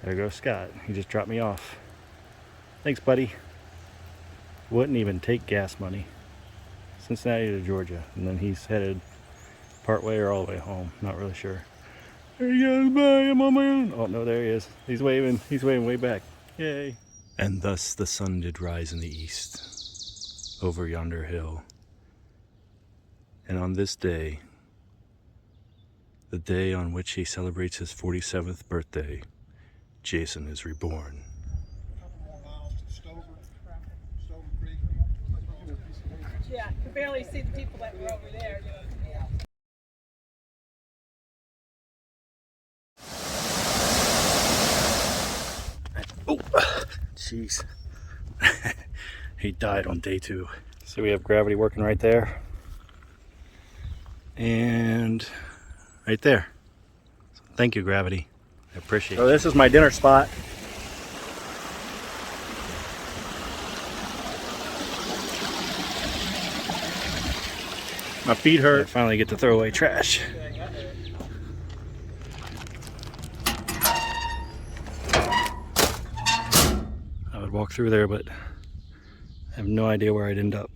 There goes Scott. He just dropped me off. Thanks, buddy. Wouldn't even take gas money. Cincinnati to Georgia. And then he's headed part way or all the way home. Not really sure. There he goes, bye, I'm on my own. Oh, no, there he is. He's waving way back. Yay. And thus the sun did rise in the east, over yonder hill. And on this day, the day on which he celebrates his 47th birthday, Jason is reborn. Yeah, you can barely see the people that were over there. Oh, jeez. He died on day 2. So we have gravity working right there. And right there. So thank you, gravity. I appreciate it. So this is my dinner spot. My feet hurt. I finally get to throw away trash. I would walk through there, but I have no idea where I'd end up.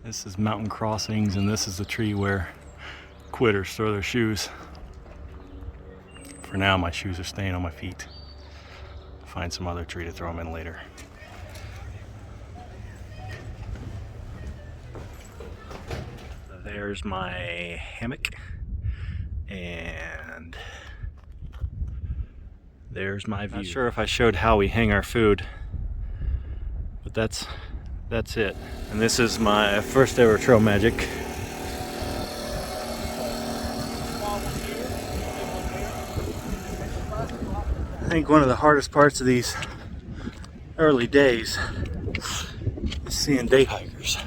This is Mountain Crossings, and this is the tree where quitters throw their shoes. For now, my shoes are staying on my feet. Find some other tree to throw them in later. There's my hammock, and there's my view. Not sure if I showed how we hang our food, but that's it. And this is my first ever trail magic. I think one of the hardest parts of these early days is seeing day hikers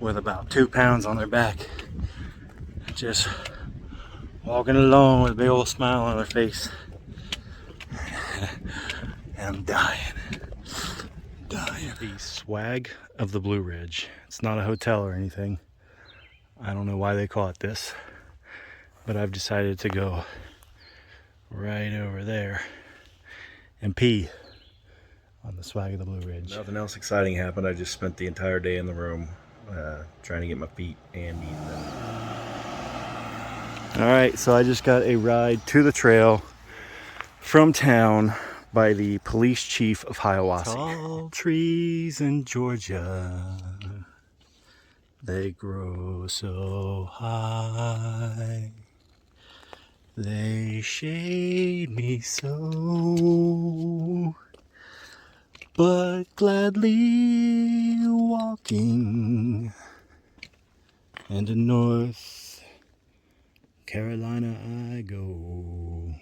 with about 2 pounds on their back, just walking along with a big old smile on their face. And I'm dying. The swag of the Blue Ridge. It's not a hotel or anything. I don't know why they call it this, but I've decided to go right over there and pee on the swag of the Blue Ridge. Nothing else exciting happened. I just spent the entire day in the room trying to get my feet and knees done. Alright, so I just got a ride to the trail from town by the police chief of Hiawassee. Tall trees in Georgia, they grow so high, they shade me so, but gladly walking, and to North Carolina I go.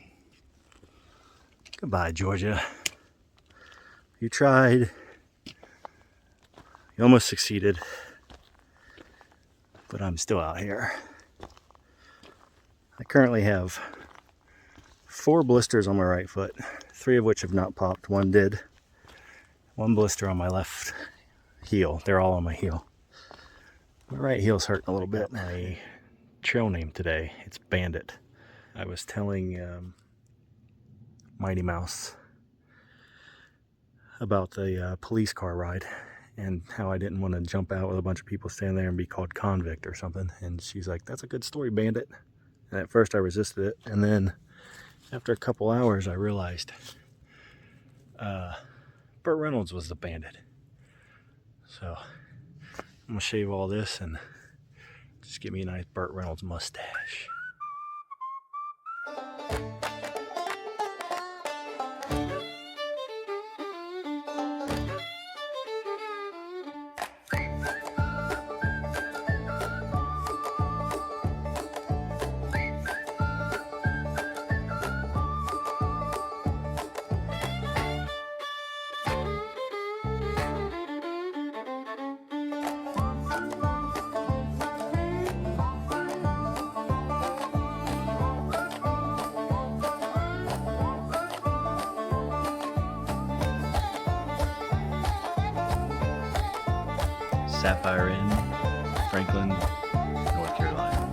Goodbye, Georgia. You tried. You almost succeeded. But I'm still out here. I currently have 4 blisters on my right foot, 3 of which have not popped. 1 did. 1 blister on my left heel. They're all on my heel. My right heel's hurting a little bit. My trail name today, it's Bandit. I was telling Mighty Mouse about the police car ride and how I didn't want to jump out with a bunch of people standing there and be called convict or something. And she's like, that's a good story, Bandit. And at first I resisted it, and then after a couple hours I realized Burt Reynolds was the bandit. So I'm gonna shave all this and just give me a nice Burt Reynolds mustache. Sapphire Inn, Franklin, North Carolina.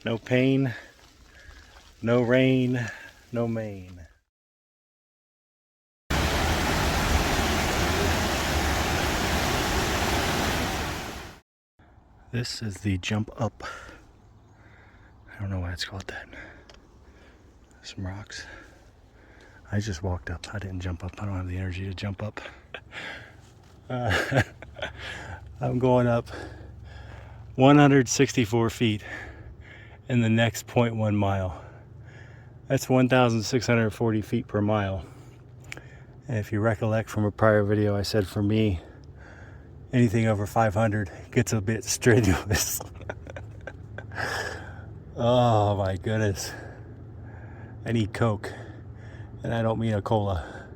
No pain, no rain, no Maine. This is the jump up. I don't know why it's called that. Some rocks. I just walked up. I didn't jump up. I don't have the energy to jump up. I'm going up 164 feet in the next 0.1 mile. That's 1,640 feet per mile. And if you recollect from a prior video, I said for me, anything over 500 gets a bit strenuous. Oh my goodness. I need Coke. And I don't mean a cola.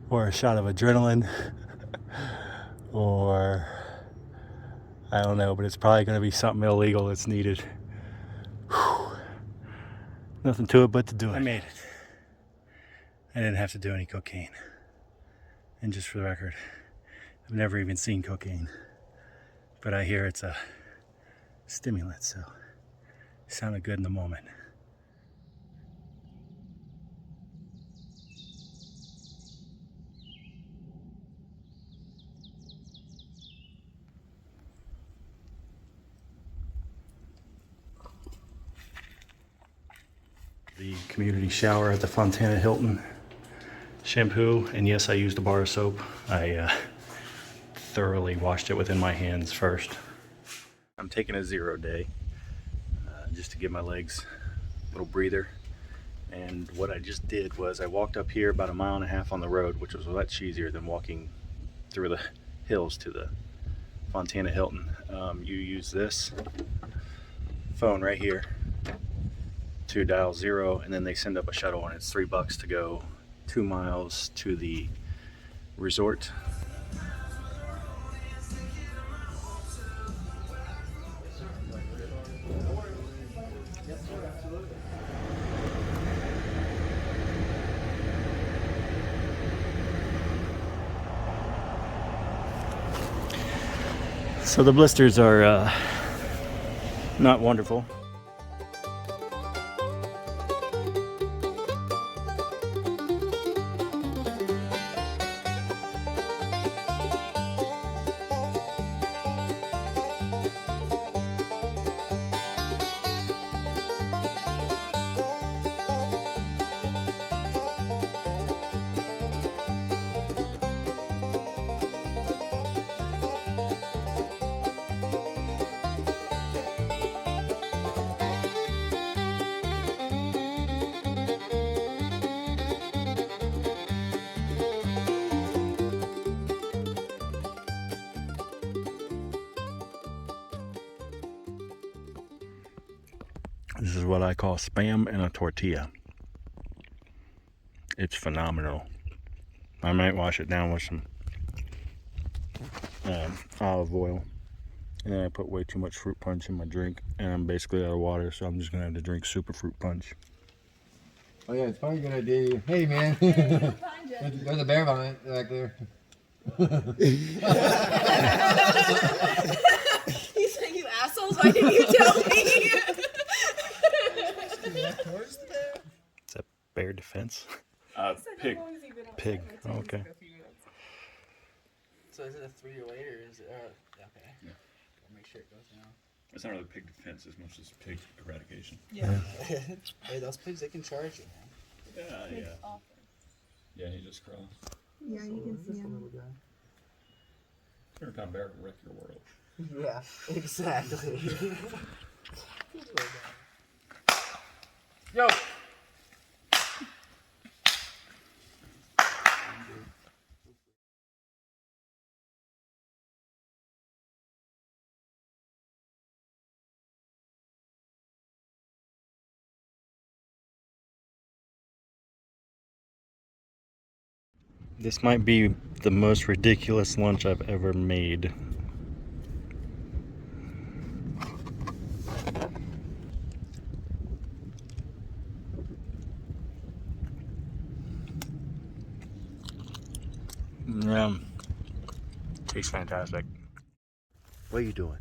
Or a shot of adrenaline. Or I don't know, but it's probably going to be something illegal that's needed. Whew. Nothing to it but to do it. I made it. I didn't have to do any cocaine. And just for the record, I've never even seen cocaine. But I hear it's a stimulant, so it sounded good in the moment. The community shower at the Fontana Hilton. Shampoo, and yes, I used a bar of soap. I thoroughly washed it within my hands first. I'm taking a 0 day just to give my legs a little breather. And what I just did was I walked up here about 1.5 miles on the road, which was much easier than walking through the hills to the Fontana Hilton. You use this phone right here to dial 0, and then they send up a shuttle, and it's $3 to go 2 miles to the resort. So the blisters are not wonderful. This is what I call spam in a tortilla. It's phenomenal. I might wash it down with some olive oil. And then I put way too much fruit punch in my drink. And I'm basically out of water, so I'm just going to have to drink super fruit punch. Oh yeah, it's probably a good idea. Hey man, there's a bear vomit back there. He's like, you assholes, why didn't you tell me? Is that bear defense? Pig. Pig. Oh, okay. So is it a 3 or later? Is it? Okay. Yeah. I'll make sure it goes down. It's not really pig defense as much as pig eradication. Yeah. Hey, those pigs, they can charge you, man. Yeah. Yeah, he just crossed. Yeah, you can see him. 200-pound bear will wreck your world. Yeah, exactly. Yo! This might be the most ridiculous lunch I've ever made. Yeah, tastes fantastic. What are you doing?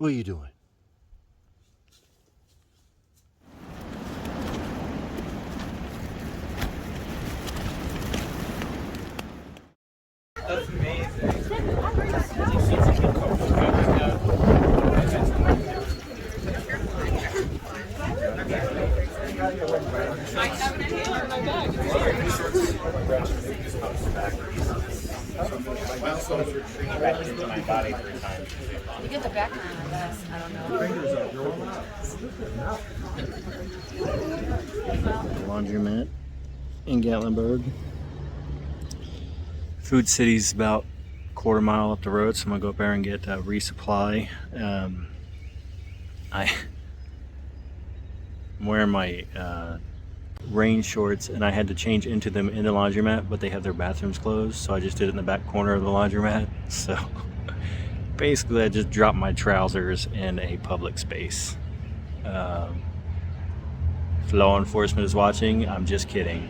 What are you doing? You get the background, I guess. I don't know. Laundromat in Gatlinburg. Food City's about a quarter mile up the road, so I'm gonna go up there and get resupply. I'm wearing my rain shorts, and I had to change into them in the laundromat, but they have their bathrooms closed, so I just did it in the back corner of the laundromat. So basically I just dropped my trousers in a public space. If law enforcement is watching, I'm just kidding.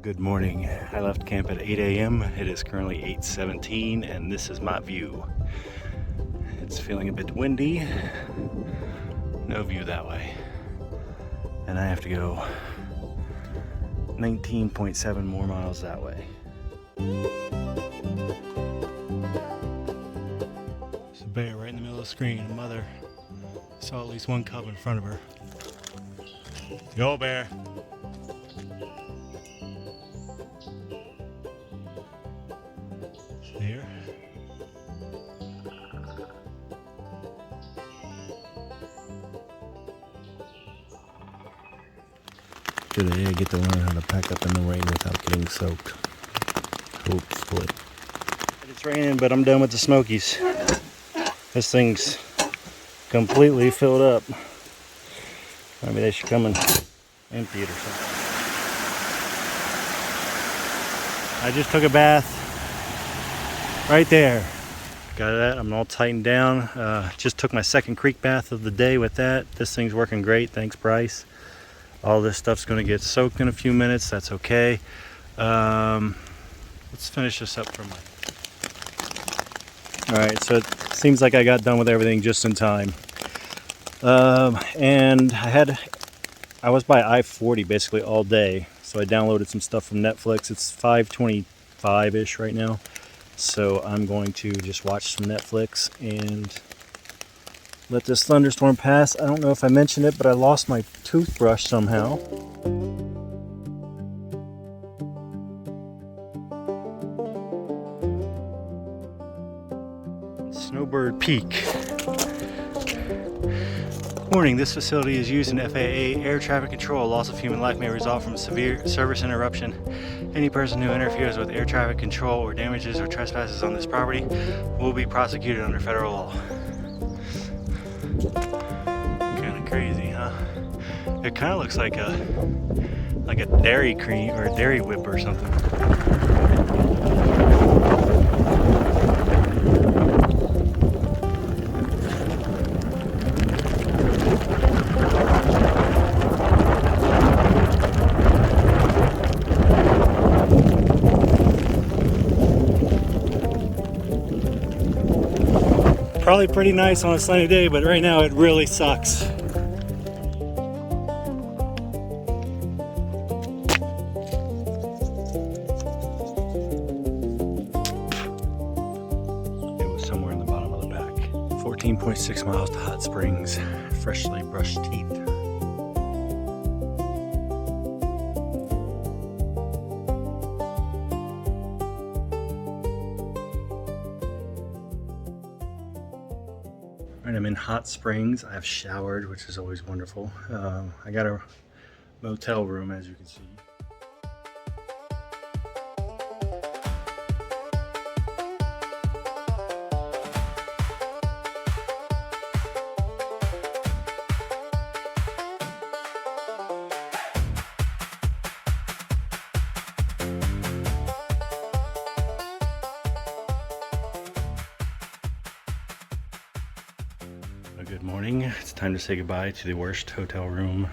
Good morning. I left camp at 8 a.m. It is currently 8:17 and this is my view. It's feeling a bit windy. No view that way. And I have to go 19.7 more miles that way. There's a bear right in the middle of the screen. A mother saw at least one cub in front of her. Yo, bear. There. Today I get to learn how to pack up in the rain without getting soaked. Hopefully. It's raining, but I'm done with the Smokies. This thing's completely filled up. Maybe they should come and empty it or something. I just took a bath right there. Got that. I'm all tightened down. Just took my second creek bath of the day with that. This thing's working great. Thanks, Bryce. All this stuff's going to get soaked in a few minutes. That's okay. Let's finish this up for my... Alright, so it seems like I got done with everything just in time. And I was by I-40 basically all day. So I downloaded some stuff from Netflix. It's 5:25-ish right now. So I'm going to just watch some Netflix and let this thunderstorm pass. I don't know if I mentioned it, but I lost my toothbrush somehow. Snowbird Peak. Warning, this facility is used in FAA air traffic control. Loss of human life may result from severe service interruption. Any person who interferes with air traffic control or damages or trespasses on this property will be prosecuted under federal law. Kind of crazy, huh? It kind of looks like a Dairy Cream or a Dairy Whip or something. Probably pretty nice on a sunny day, but right now it really sucks. It was somewhere in the bottom of the pack. 14.6 miles to Hot Springs. Freshly brushed teeth. I'm in Hot Springs. I've showered, which is always wonderful. I got a motel room, as you can see. Good morning. It's time to say goodbye to the worst hotel room.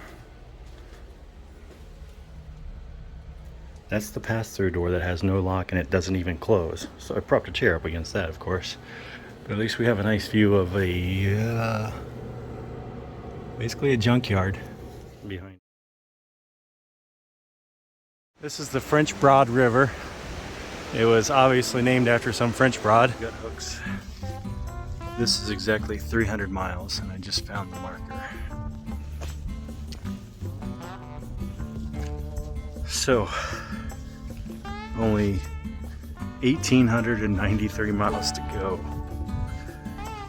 That's the pass-through door that has no lock and it doesn't even close. So I propped a chair up against that, of course. But at least we have a nice view of a basically a junkyard behind. This is the French Broad River. It was obviously named after some French broad. Gut hooks. This is exactly 300 miles, and I just found the marker. So, only 1,893 miles to go.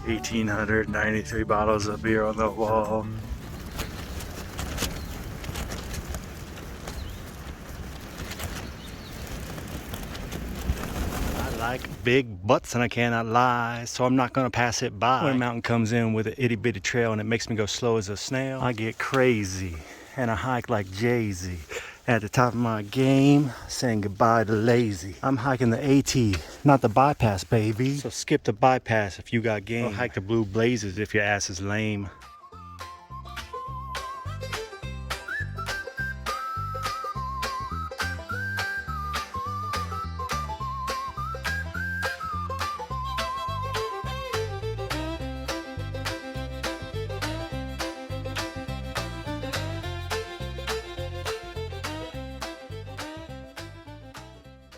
1,893 bottles of beer on the wall. I like big butts and I cannot lie, so I'm not gonna pass it by. When a mountain comes in with an itty bitty trail and it makes me go slow as a snail, I get crazy and I hike like Jay-Z. At the top of my game, saying goodbye to lazy. I'm hiking the AT, not the bypass, baby. So skip the bypass if you got game. Or hike the Blue Blazes if your ass is lame.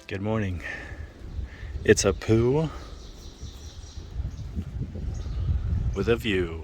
Good morning. It's a poo with a view.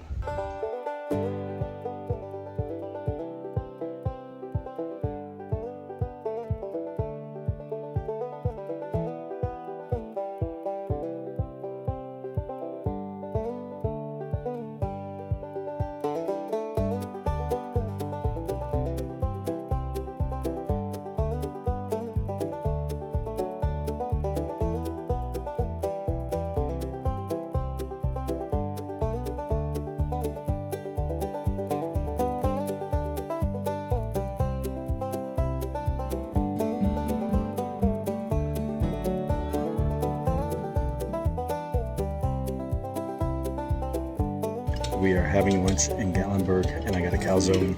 We are having lunch in Gatlinburg, and I got a calzone,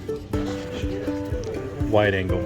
wide angle.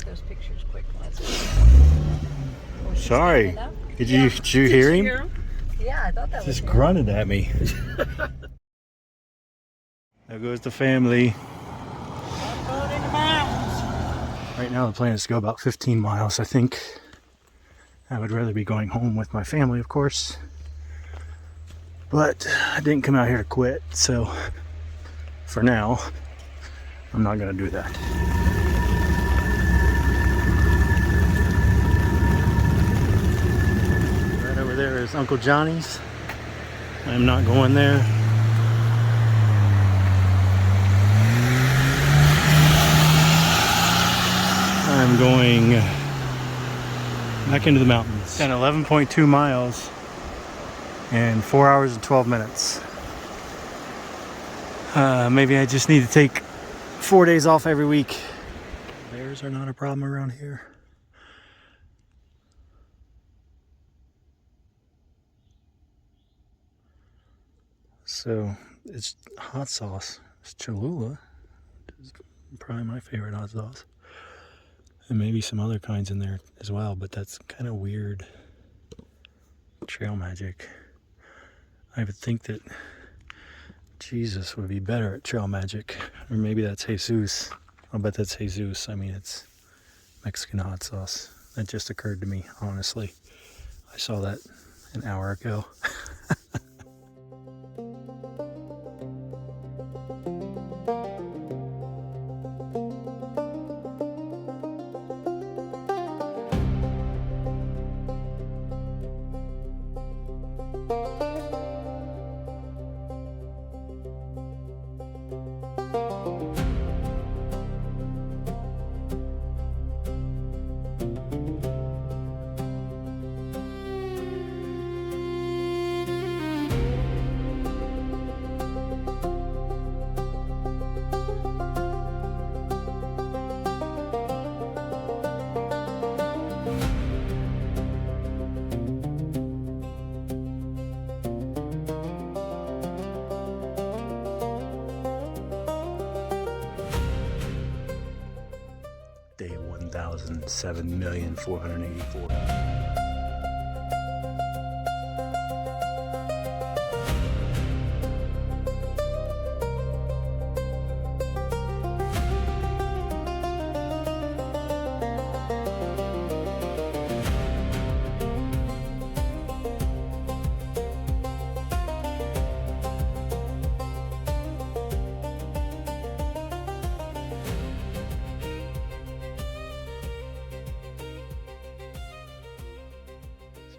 Those pictures quick. Sorry. Did you hear him? Yeah, I thought that was Just grunted at me. There goes the family. Right now the plan is to go about 15 miles. I think I would rather be going home with my family, of course. But I didn't come out here to quit, so for now, I'm not gonna do that. Right over there is Uncle Johnny's. I'm not going there. I'm going back into the mountains. Done 11.2 miles in 4 hours and 12 minutes. Maybe I just need to take 4 days off every week. Bears are not a problem around here. So it's hot sauce. It's Cholula. It's probably my favorite hot sauce. And maybe some other kinds in there as well, but that's kind of weird. Trail magic. I would think that Jesus would be better at trail magic. Or maybe that's Jesus. I'll bet that's Jesus. I mean, it's Mexican hot sauce. That just occurred to me, honestly. I saw that an hour ago. Day 1,007,484.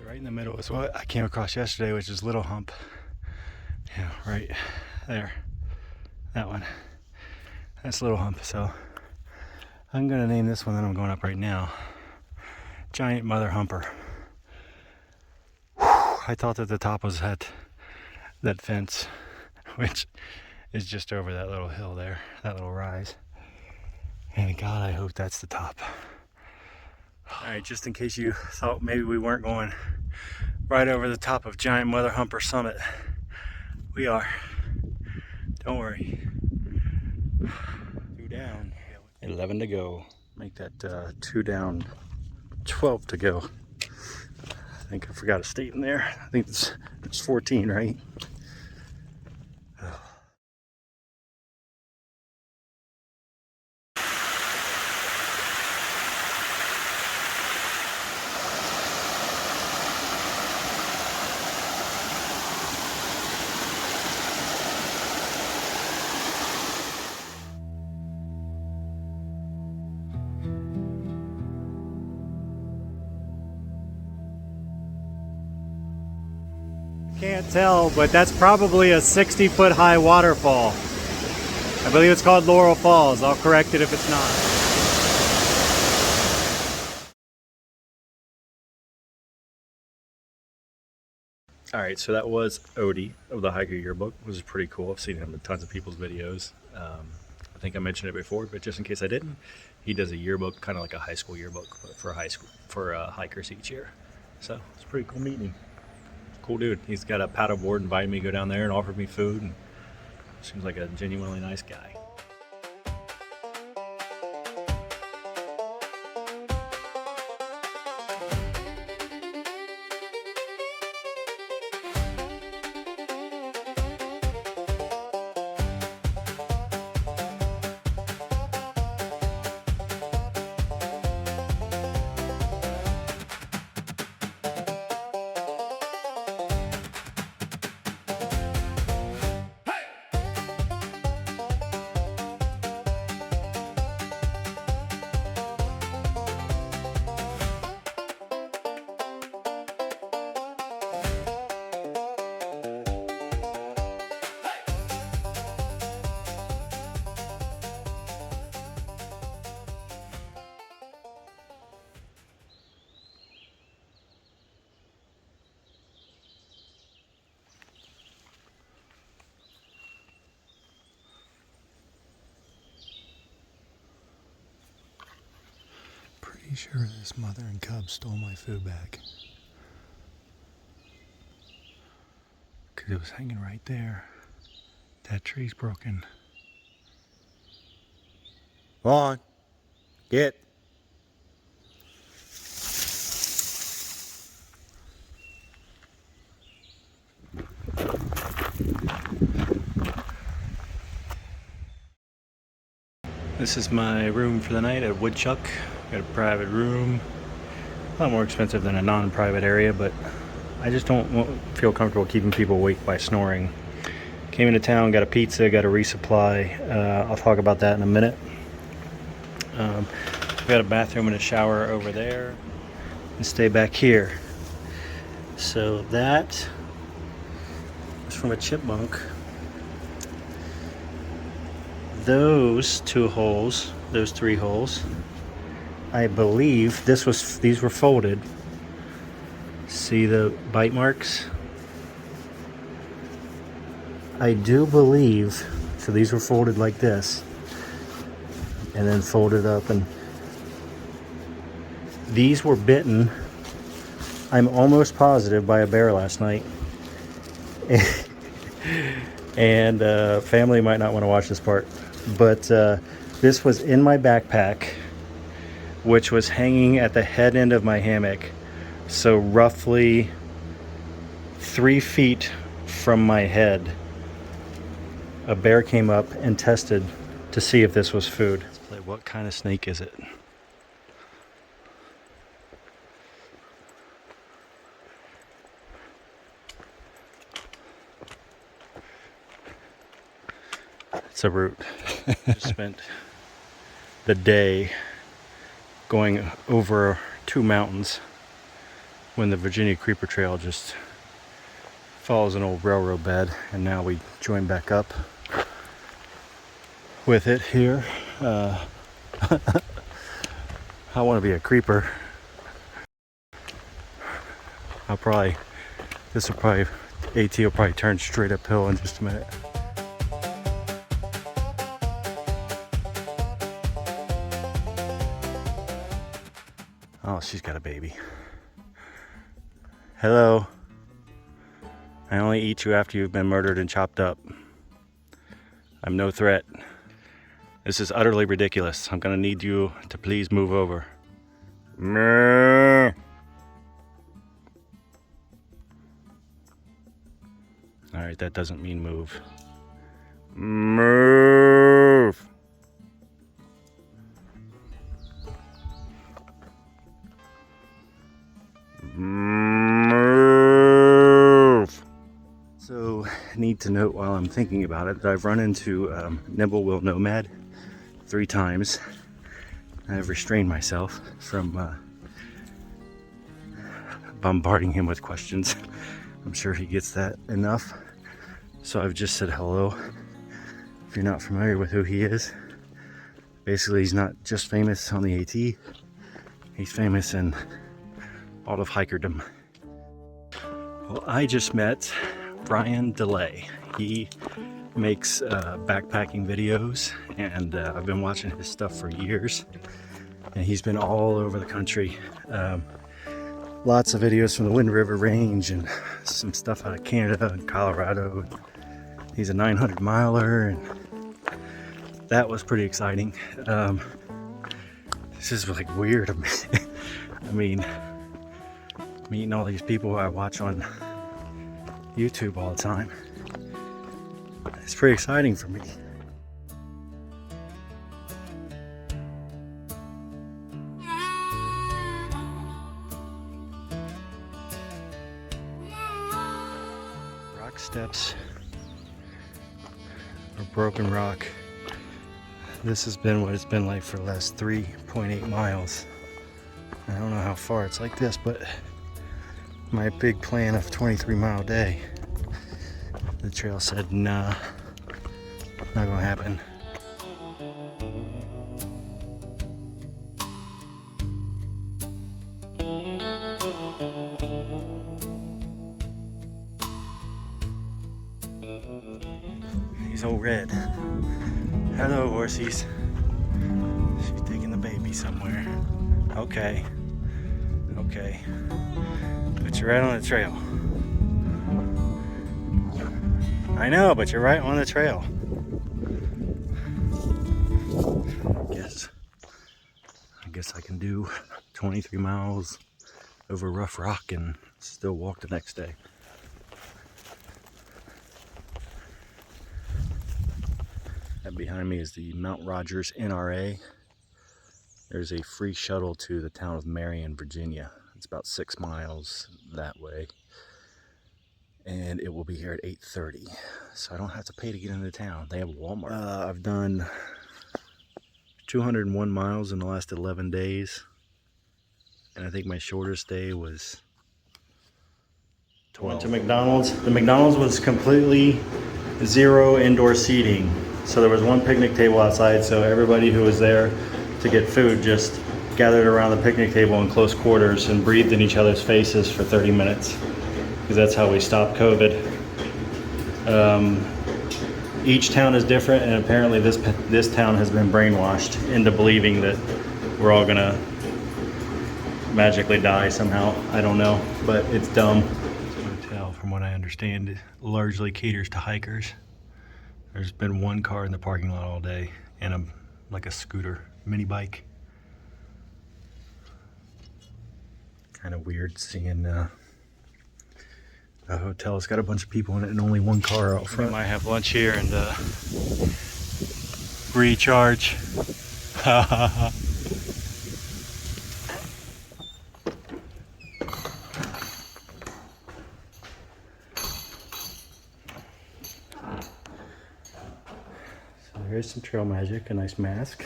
Right in the middle is what I came across yesterday, which is Little Hump. Yeah, right there. That one. That's Little Hump. So I'm gonna name this one that I'm going up right now Giant Mother Humper. Whew, I thought that the top was that fence, which is just over that little hill there, that little rise. And God, I hope that's the top. Alright, just in case you thought maybe we weren't going right over the top of Giant Mother Humper Summit, we are. Don't worry. 2 down, 11 to go. Make that 2 down, 12 to go. I think I forgot a state in there. I think it's 14, right? Can't tell, but that's probably a 60-foot high waterfall. I believe it's called Laurel Falls. I'll correct it if it's not. Alright, so that was Odie of the Hiker Yearbook. It was pretty cool. I've seen him in tons of people's videos. I think I mentioned it before, but just in case I didn't, he does a yearbook, kind of like a high school yearbook, but for hikers each year. So it's pretty cool meeting him. Cool dude. He's got a paddleboard, invited me to go down there and offered me food, and seems like a genuinely nice guy. sure this mother and cub stole my food bag. Because it was hanging right there. That tree's broken. Vaughn, get. This is my room for the night at Woodchuck. Got a private room. A lot more expensive than a non-private area, but I just don't feel comfortable keeping people awake by snoring. Came into town, got a pizza, got a resupply. I'll talk about that in a minute. We've got a bathroom and a shower over there. And stay back here. So that is from a chipmunk. Those 2 holes, those 3 holes, I believe these were folded. See the bite marks? I do believe, so these were folded like this and then folded up, and these were bitten, I'm almost positive, by a bear last night. And family might not want to watch this part, but this was in my backpack, which was hanging at the head end of my hammock, so roughly 3 feet from my head. A bear came up and tested to see if this was food. Let's play what kind of snake is it? It's a root. Just spent the day going over 2 mountains when the Virginia Creeper Trail just follows an old railroad bed, and now we join back up with it here. I want to be a creeper. AT will probably turn straight uphill in just a minute. Oh, she's got a baby. Hello. I only eat you after you've been murdered and chopped up. I'm no threat. This is utterly ridiculous. I'm gonna need you to please move over. Alright, that doesn't mean move. Move! Move! So, need to note while I'm thinking about it that I've run into Nimblewill Nomad 3 times. I've restrained myself from bombarding him with questions. I'm sure he gets that enough. So I've just said hello. If you're not familiar with who he is, basically he's not just famous on the AT, he's famous in all of hikerdom. Well, I just met Brian DeLay. He makes backpacking videos, and I've been watching his stuff for years, and he's been all over the country. Lots of videos from the Wind River Range and some stuff out of Canada and Colorado. He's a 900 miler, and that was pretty exciting. This is like weird. I mean, meeting all these people I watch on YouTube all the time. It's pretty exciting for me. Rock steps or broken rock. This has been what it's been like for the last 3.8 miles. I don't know how far it's like this, but my big plan of 23-mile day, the trail said, nah, not gonna happen. He's all red. Hello, horsies. She's taking the baby somewhere. Okay. Okay. But you're right on the trail. I know, but you're right on the trail. I guess I can do 23 miles over rough rock and still walk the next day. That behind me is the Mount Rogers NRA. There's a free shuttle to the town of Marion, Virginia. It's about 6 miles that way. And it will be here at 8:30. So I don't have to pay to get into town. They have a Walmart. I've done 201 miles in the last 11 days. And I think my shortest day was 12. Went to McDonald's. The McDonald's was completely zero indoor seating. So there was one picnic table outside, so everybody who was there to get food just gathered around the picnic table in close quarters and breathed in each other's faces for 30 minutes. Because that's how we stopped COVID. Each town is different, and apparently this town has been brainwashed into believing that we're all gonna magically die somehow. I don't know, but it's dumb. This hotel, from what I understand, it largely caters to hikers. There's been one car in the parking lot all day, and like a scooter, mini bike. Kind of weird seeing a hotel. It's got a bunch of people in it and only one car out front. I might have lunch here and recharge. So there's some trail magic, a nice mask.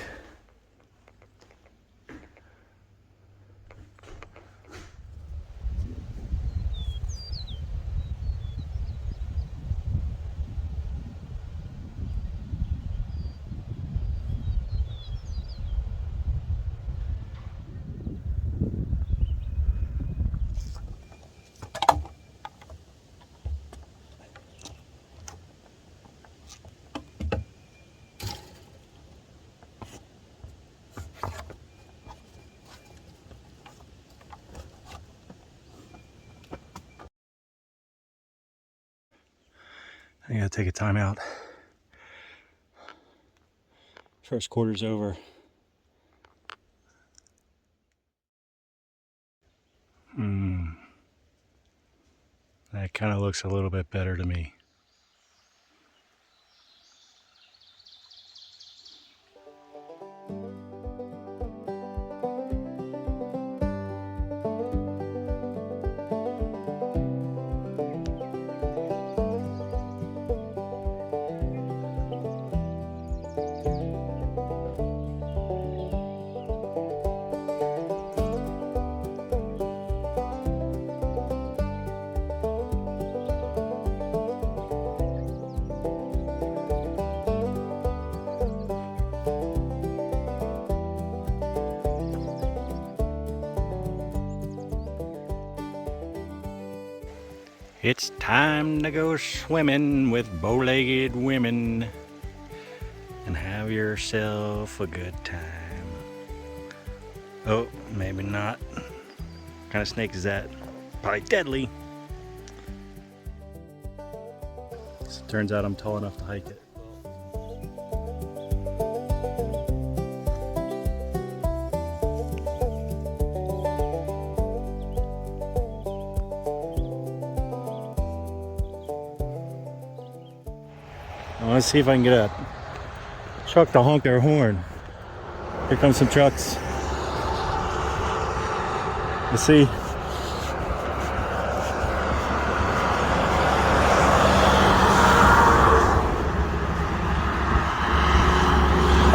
I gotta take a time out. First quarter's over. That kind of looks a little bit better to me. It's time to go swimming with bow-legged women and have yourself a good time. Oh, maybe not. What kind of snake is that? Probably deadly. So it turns out I'm tall enough to hike it. Let's see if I can get a truck to honk their horn. Here comes some trucks. Let's see.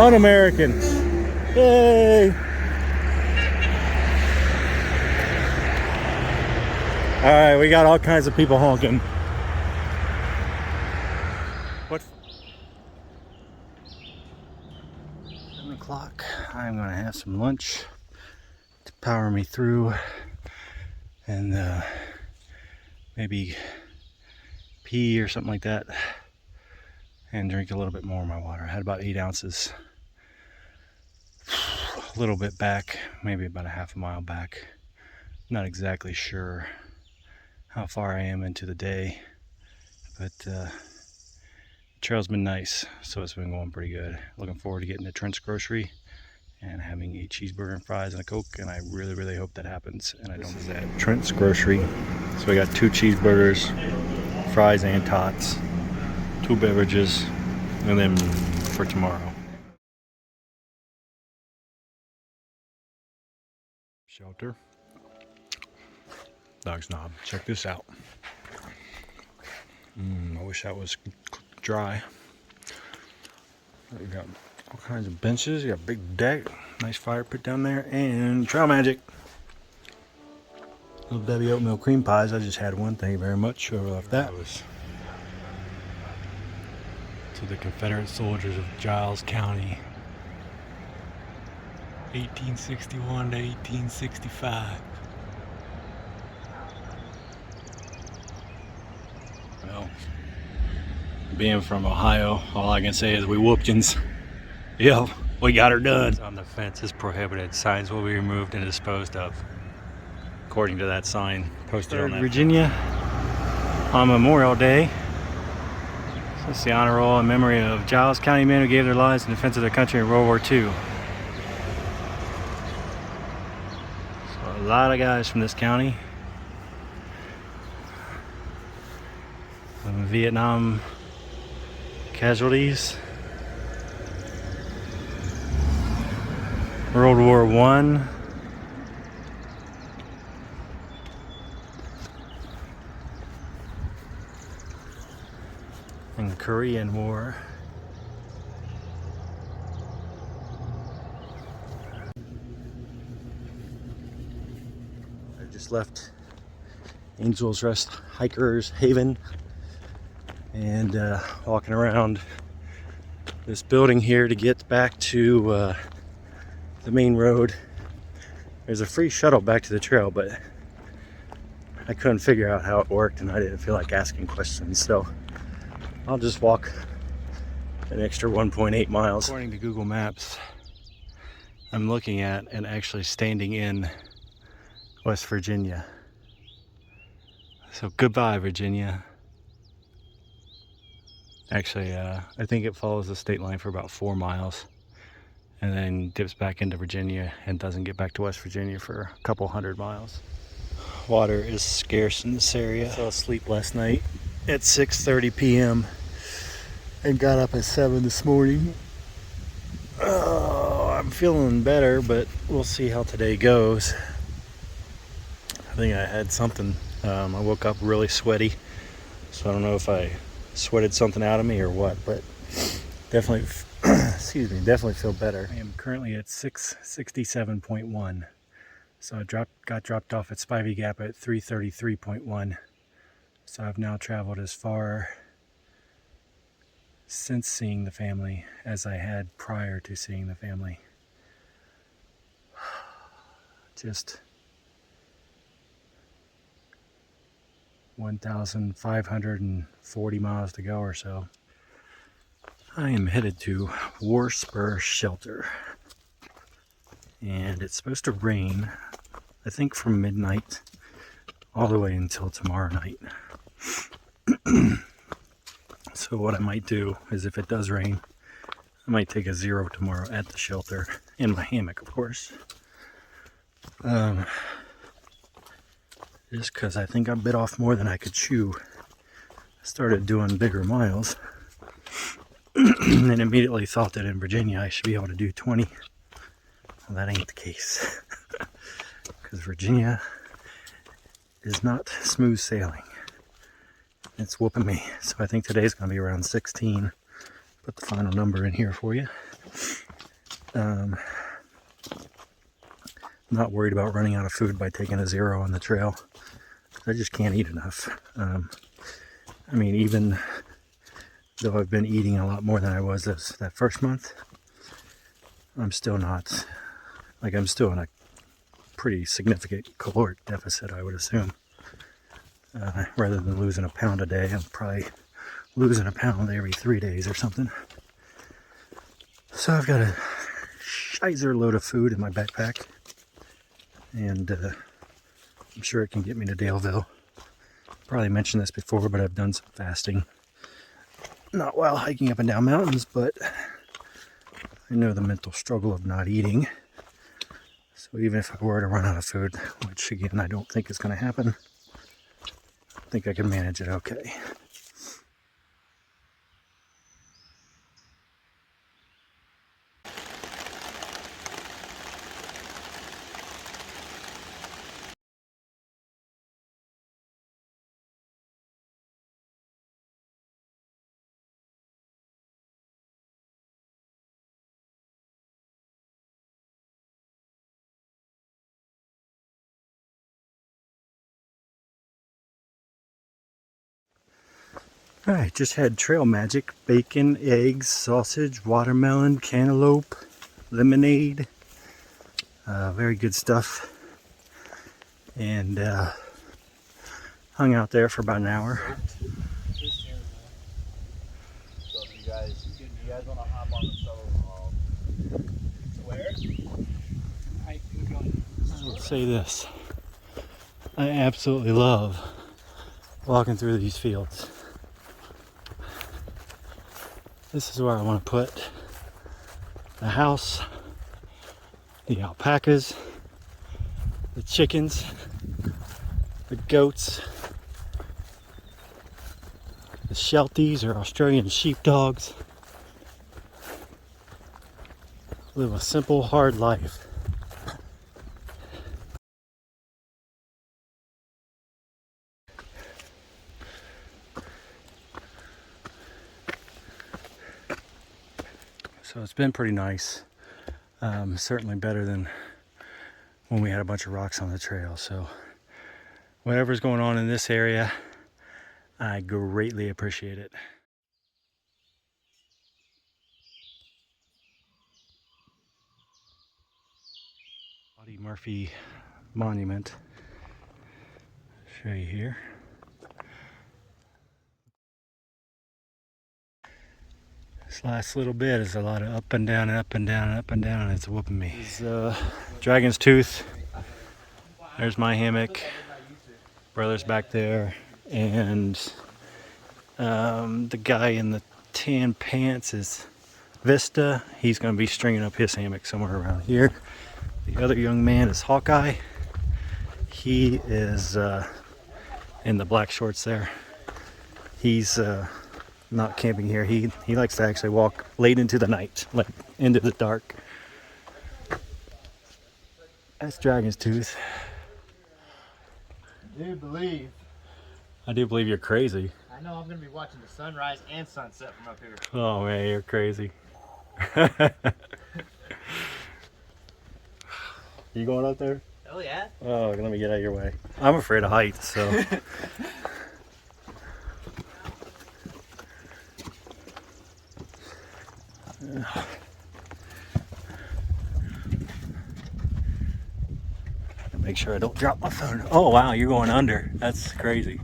Un-American. Yay! All right, we got all kinds of people honking. What? 7 o'clock. I'm gonna have some lunch to power me through, and maybe pee or something like that, and drink a little bit more of my water. I had about 8 ounces a little bit back, maybe about a half a mile back. Not exactly sure how far I am into the day, but the trail's been nice, so it's been going pretty good. Looking forward to getting to Trent's Grocery and having a cheeseburger and fries and a Coke, and I really, really hope that happens. And I don't. This is at Trent's Grocery. So we got 2 cheeseburgers, fries and tots, 2 beverages, and then for tomorrow. Shelter. Dog's Knob. Check this out. I wish that was dry. We got all kinds of benches. You got a big deck, nice fire pit down there, and Trail Magic. Little Debbie oatmeal cream pies. I just had one. Thank you very much. Whoever left that was to the Confederate soldiers of Giles County, 1861 to 1865. Well, being from Ohio, all I can say is we whooped-ins. Yep, we got her done. On the fence is prohibited. Signs will be removed and disposed of, according to that sign posted on that. Virginia on Memorial Day. So it's the honor roll in memory of Giles County men who gave their lives in defense of their country in World War II. So a lot of guys from this county. Some Vietnam casualties. World War I. And the Korean War. I just left Angels Rest Hikers Haven and walking around this building here to get back to the main road. There's a free shuttle back to the trail, but I couldn't figure out how it worked and I didn't feel like asking questions, so I'll just walk an extra 1.8 miles. According to Google Maps, I'm looking at and actually standing in West Virginia. So goodbye, Virginia. Actually, I think it follows the state line for about 4 miles and then dips back into Virginia and doesn't get back to West Virginia for a couple 100 miles. Water is scarce in this area. I fell asleep last night at 6:30 p.m. and got up at 7 this morning. Oh, I'm feeling better, but we'll see how today goes. I think I had something. I woke up really sweaty, so I don't know if I sweated something out of me or what, but definitely, definitely feel better. I am currently at 667.1. So I got dropped off at Spivey Gap at 333.1. So I've now traveled as far since seeing the family as I had prior to seeing the family. Just 1,540 miles to go or so. I am headed to War Spur Shelter. And it's supposed to rain, I think, from midnight all the way until tomorrow night. So what I might do is, if it does rain, I might take a 0 tomorrow at the shelter, in my hammock, of course. Just because I think I bit off more than I could chew. I started doing bigger miles and immediately thought that in Virginia I should be able to do 20. Well, that ain't the case, because Virginia is not smooth sailing. It's whooping me. So I think today's going to be around 16. Put the final number in here for you. Not worried about running out of food by taking a 0 on the trail. I just can't eat enough. I mean, even though I've been eating a lot more than I was that first month, I'm still not. Like, I'm still in a pretty significant caloric deficit, I would assume. Rather than losing a pound a day, I'm probably losing a pound every 3 days or something. So I've got to geyser load of food in my backpack. And I'm sure it can get me to Daleville. Probably mentioned this before, but I've done some fasting. Not while hiking up and down mountains, but I know the mental struggle of not eating. So even if I were to run out of food, which again I don't think is going to happen, I think I can manage it okay. Alright, just had trail magic, bacon, eggs, sausage, watermelon, cantaloupe, lemonade, very good stuff. And hung out there for about an hour. So if you guys want to hop on the shuttle, where? I will say this, I absolutely love walking through these fields. This is where I want to put the house, the alpacas, the chickens, the goats, the Shelties or Australian sheepdogs. Live a simple, hard life. So it's been pretty nice. Certainly better than when we had a bunch of rocks on the trail. So whatever's going on in this area, I greatly appreciate it. Buddy Murphy Monument. Show you here. This last little bit is a lot of up and down and up and down and up and down, and it's whooping me. This is Dragon's Tooth. There's my hammock. Brother's back there, and the guy in the tan pants is Vista. He's going to be stringing up his hammock somewhere around here. The other young man is Hawkeye. He is in the black shorts there. He's not camping here. He likes to actually walk late into the night, like into the dark. That's Dragon's Tooth. Do believe. I do believe you're crazy. I know I'm gonna be watching the sunrise and sunset from up here. Oh man, you're crazy. You going up there? Oh yeah. Oh, let me get out of your way. I'm afraid of heights, so. Make sure I don't drop my phone. Oh wow, you're going under. That's crazy.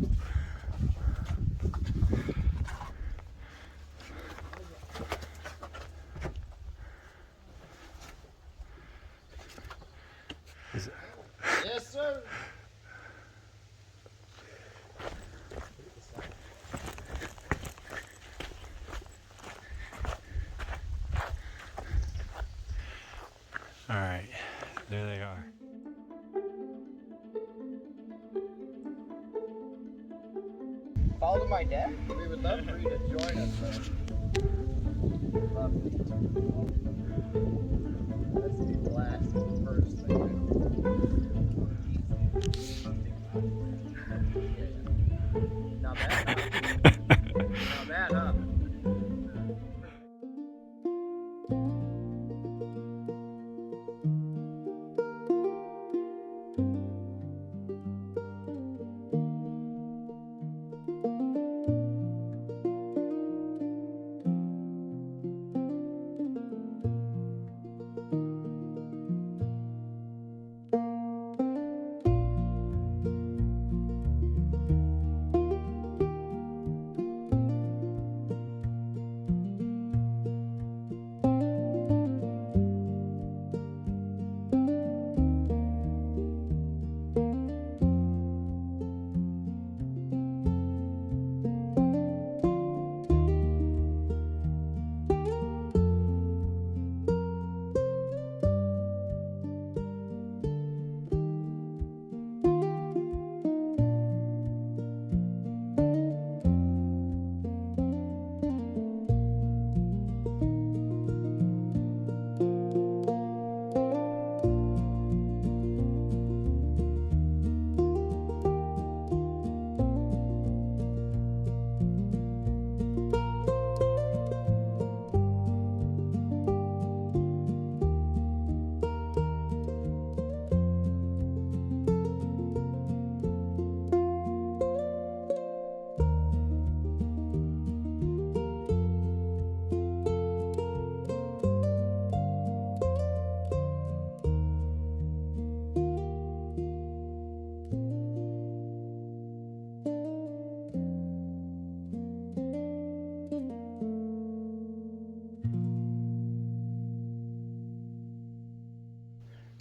Yes, sir. All right, there they are. Follow my dad. We would love for you to join us, though. That's the last first thing. Not bad, huh? Not bad, huh?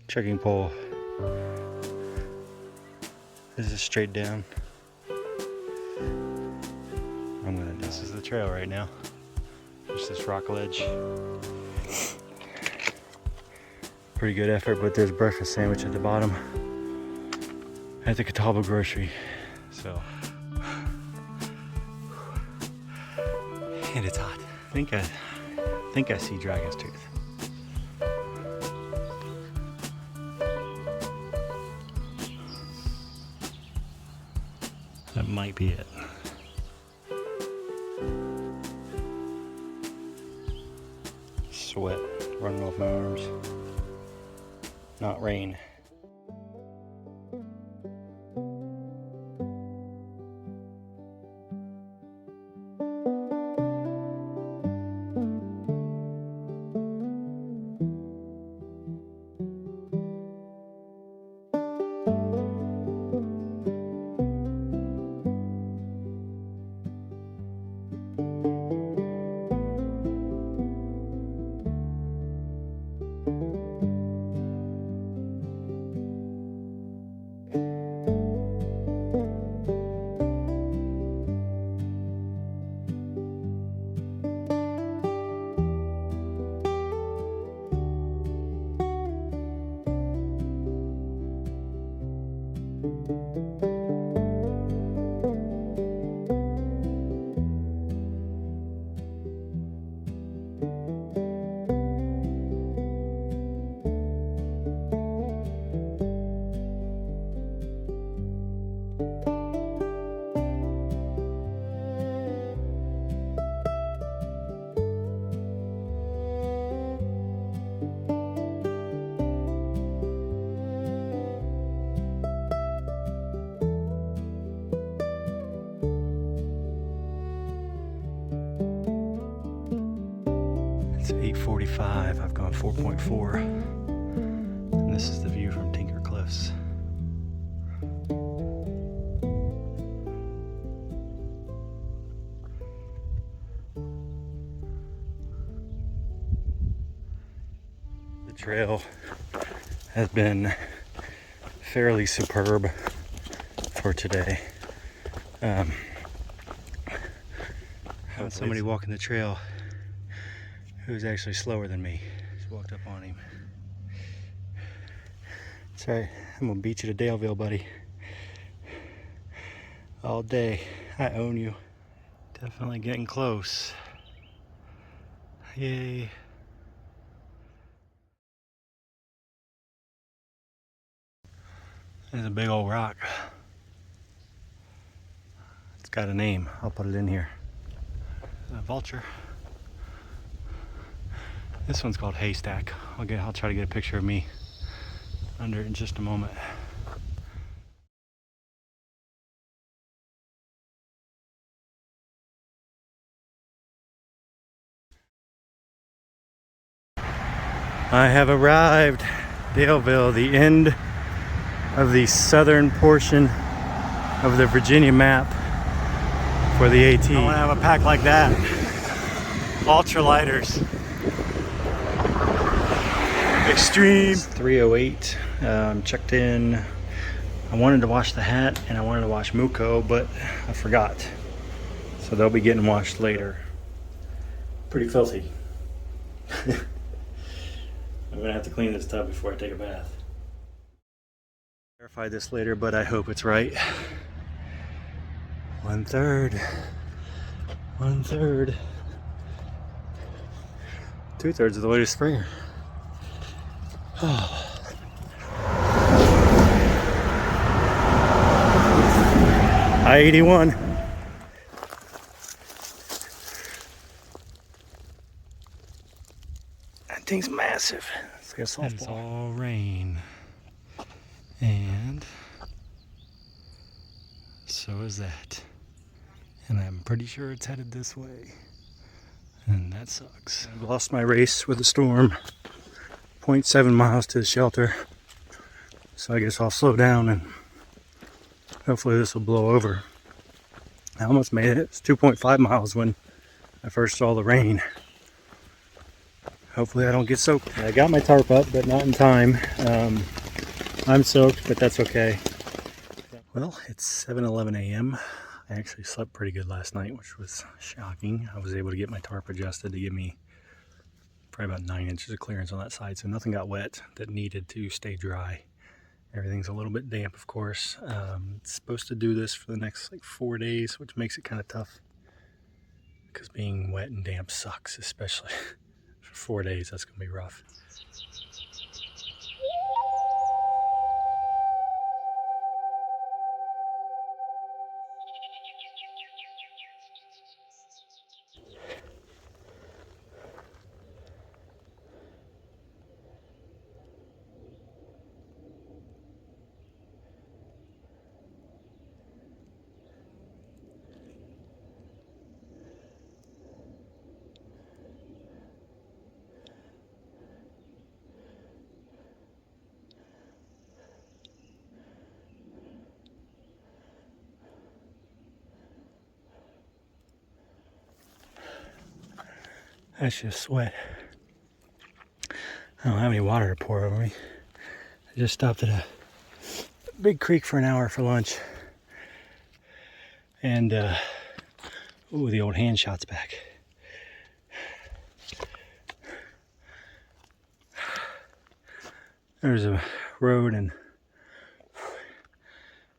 Trekking pole. This is straight down. This is the trail right now. Just this rock ledge. Pretty good effort, but there's breakfast sandwich at the bottom at the Catawba Grocery. So, and it's hot. I think I see Dragon's Tooth. That might be it. Sweat running off my arms. Not rain. It's 8:45. I've gone 4.4. And this is the view from Tinker Cliffs. The trail has been fairly superb for today. Having somebody walking the trail who's actually slower than me. Just walked up on him. It's alright, I'm gonna beat you to Daleville, buddy. All day. I own you. Definitely getting close. Yay. There's a big old rock. It's got a name. I'll put it in here. A vulture. This one's called Haystack. I'll try to get a picture of me under it in just a moment. I have arrived, Daleville, the end of the southern portion of the Virginia map for the AT. I want to have a pack like that. Ultralighters. Extreme. It's 3:08. Checked in. I wanted to wash the hat and I wanted to wash Muko, but I forgot. So they'll be getting washed later. Pretty filthy. I'm gonna have to clean this tub before I take a bath. Verify this later, but I hope it's right. 1/3. 1/3. 2/3 of the way to Springer. I-81. That thing's massive. It's like a softball. It's all rain. And so is that. And I'm pretty sure it's headed this way. And that sucks. I've lost my race with the storm. 0.7 miles to the shelter. So I guess I'll slow down and hopefully this will blow over. I almost made it. It's 2.5 miles when I first saw the rain. Hopefully I don't get soaked. I got my tarp up, but not in time. I'm soaked, but that's okay. Well, it's 7:11 a.m. I actually slept pretty good last night, which was shocking. I was able to get my tarp adjusted to give me probably about 9 inches of clearance on that side, so nothing got wet that needed to stay dry. Everything's a little bit damp, of course. It's supposed to do this for the next like 4 days, which makes it kind of tough because being wet and damp sucks, especially for 4 days. That's gonna be rough. That's just sweat. I don't have any water to pour over me. I just stopped at a big creek for an hour for lunch. And, ooh, the old hand shot's back. There's a road and,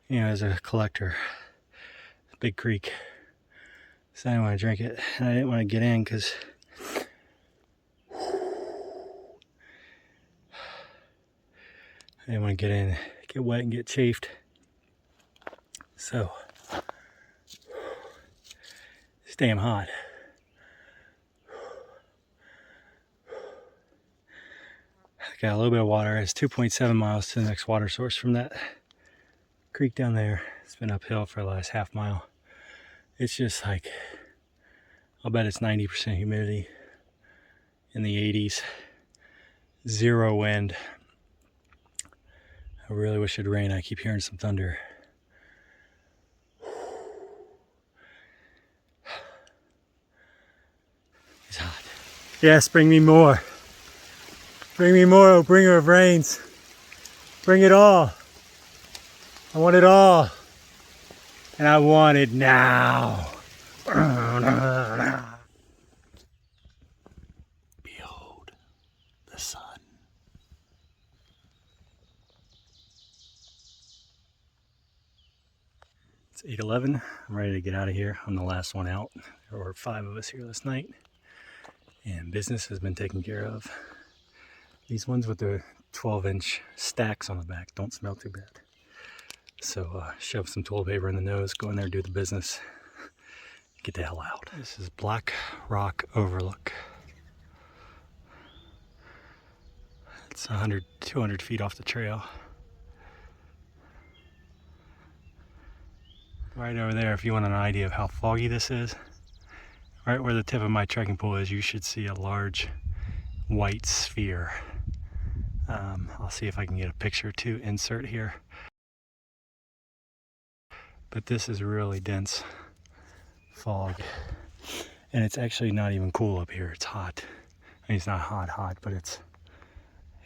you know, there's a collector. Big creek. So I didn't want to drink it. And I didn't want to get in because I didn't want to get in, get wet and get chafed. So, it's damn hot. I got a little bit of water. It's 2.7 miles to the next water source from that creek down there. It's been uphill for the last half mile. It's just like, I'll bet it's 90% humidity in the 80s. Zero wind. I really wish it'd rain. I keep hearing some thunder. It's hot. Yes, bring me more. Bring me more, oh bringer of rains. Bring it all. I want it all. And I want it now. Behold the sun. It's 8:11. I'm ready to get out of here. I'm the last one out. There were 5 of us here this night, and business has been taken care of. These ones with the 12-inch stacks on the back don't smell too bad. So shove some toilet paper in the nose, go in there, do the business, get the hell out. This is Black Rock Overlook. It's 100, 200 feet off the trail. Right over there, if you want an idea of how foggy this is, right where the tip of my trekking pole is, you should see a large white sphere. I'll see if I can get a picture to insert here. But this is really dense fog. And it's actually not even cool up here. It's hot. I mean, it's not hot, but it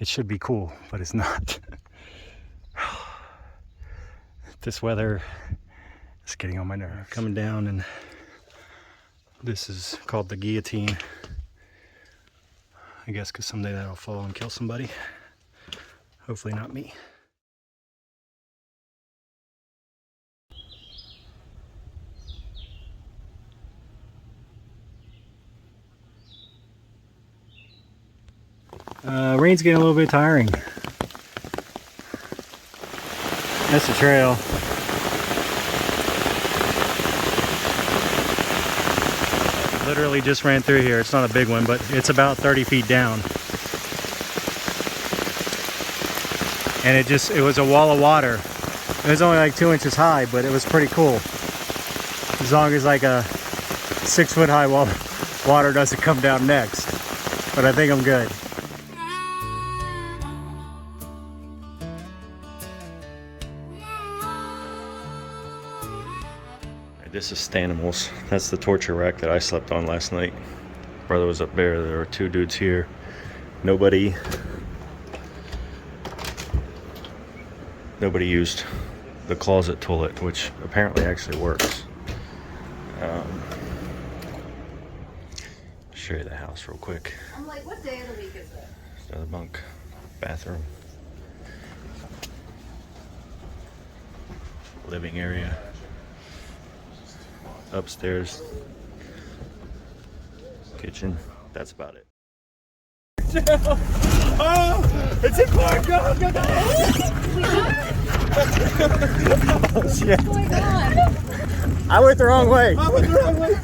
should be cool, but it's not. This weather is getting on my nerves. Coming down, and this is called the guillotine. I guess because someday that'll fall and kill somebody. Hopefully not me. Rain's getting a little bit tiring. That's the trail. Literally just ran through here. It's not a big one, but it's about 30 feet down. And it was a wall of water. It was only like 2 inches high, but it was pretty cool. As long as like a 6 foot high wall of water doesn't come down next. But I think I'm good. This is Stanimals. That's the torture rack that I slept on last night. Brother was up there. There were 2 dudes here. Nobody used the closet toilet, which apparently actually works. Show you the house real quick. I'm like, what day of the week is it? Another bunk, bathroom, living area, upstairs, kitchen. That's about it. Oh, it's a car. Go, go, go. Oh, shit. Oh my god! I went the wrong way. I went the wrong way.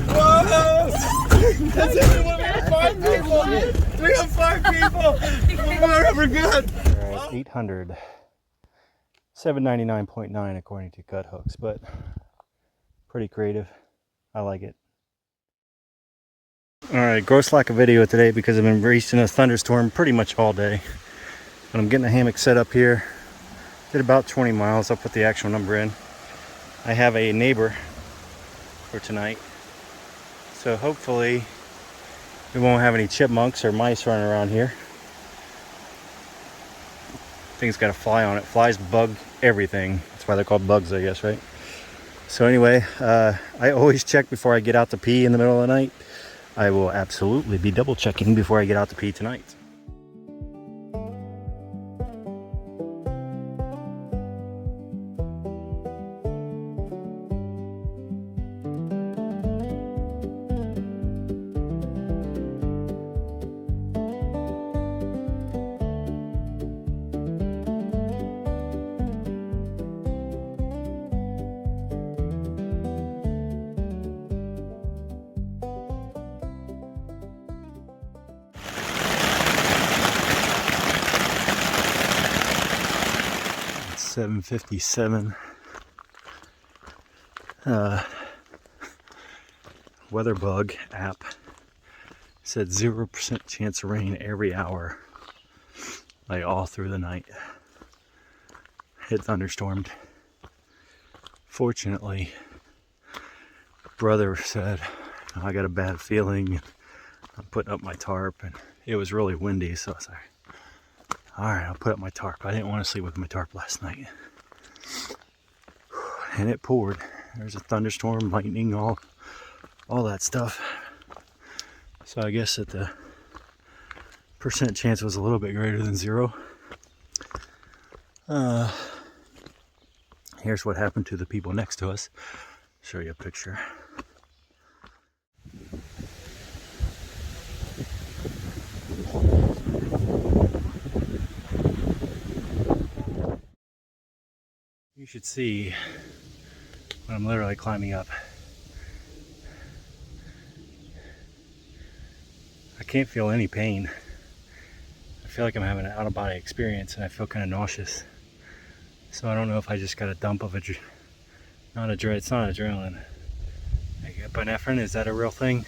Whoa! That's it. We got 5 people. We're good. All right, 800. 799.9 according to Gut Hooks, but pretty creative. I like it. All right, gross lack of video today because I've been racing a thunderstorm pretty much all day. But I'm getting a hammock set up here. Did about 20 miles. I'll put the actual number in. I have a neighbor for tonight, so hopefully we won't have any chipmunks or mice running around here. Thing's got a fly on it. Flies bug everything. That's why they're called bugs, I guess, right? So anyway, I always check before I get out to pee in the middle of the night. I will absolutely be double checking before I get out to pee tonight. It's 7:57. WeatherBug app said 0% chance of rain every hour, like all through the night. It thunderstormed. Fortunately, brother said, I got a bad feeling. I'm putting up my tarp, and it was really windy, so I was like, all right, I'll put up my tarp. I didn't want to sleep with my tarp last night. And it poured. There's a thunderstorm, lightning, all that stuff. So I guess that the percent chance was a little bit greater than 0. Here's what happened to the people next to us. Show you a picture. You should see when I'm literally climbing up. I can't feel any pain. I feel like I'm having an out-of-body experience, and I feel kind of nauseous. So I don't know if I just got a dump of it's not adrenaline. Like epinephrine, is that a real thing?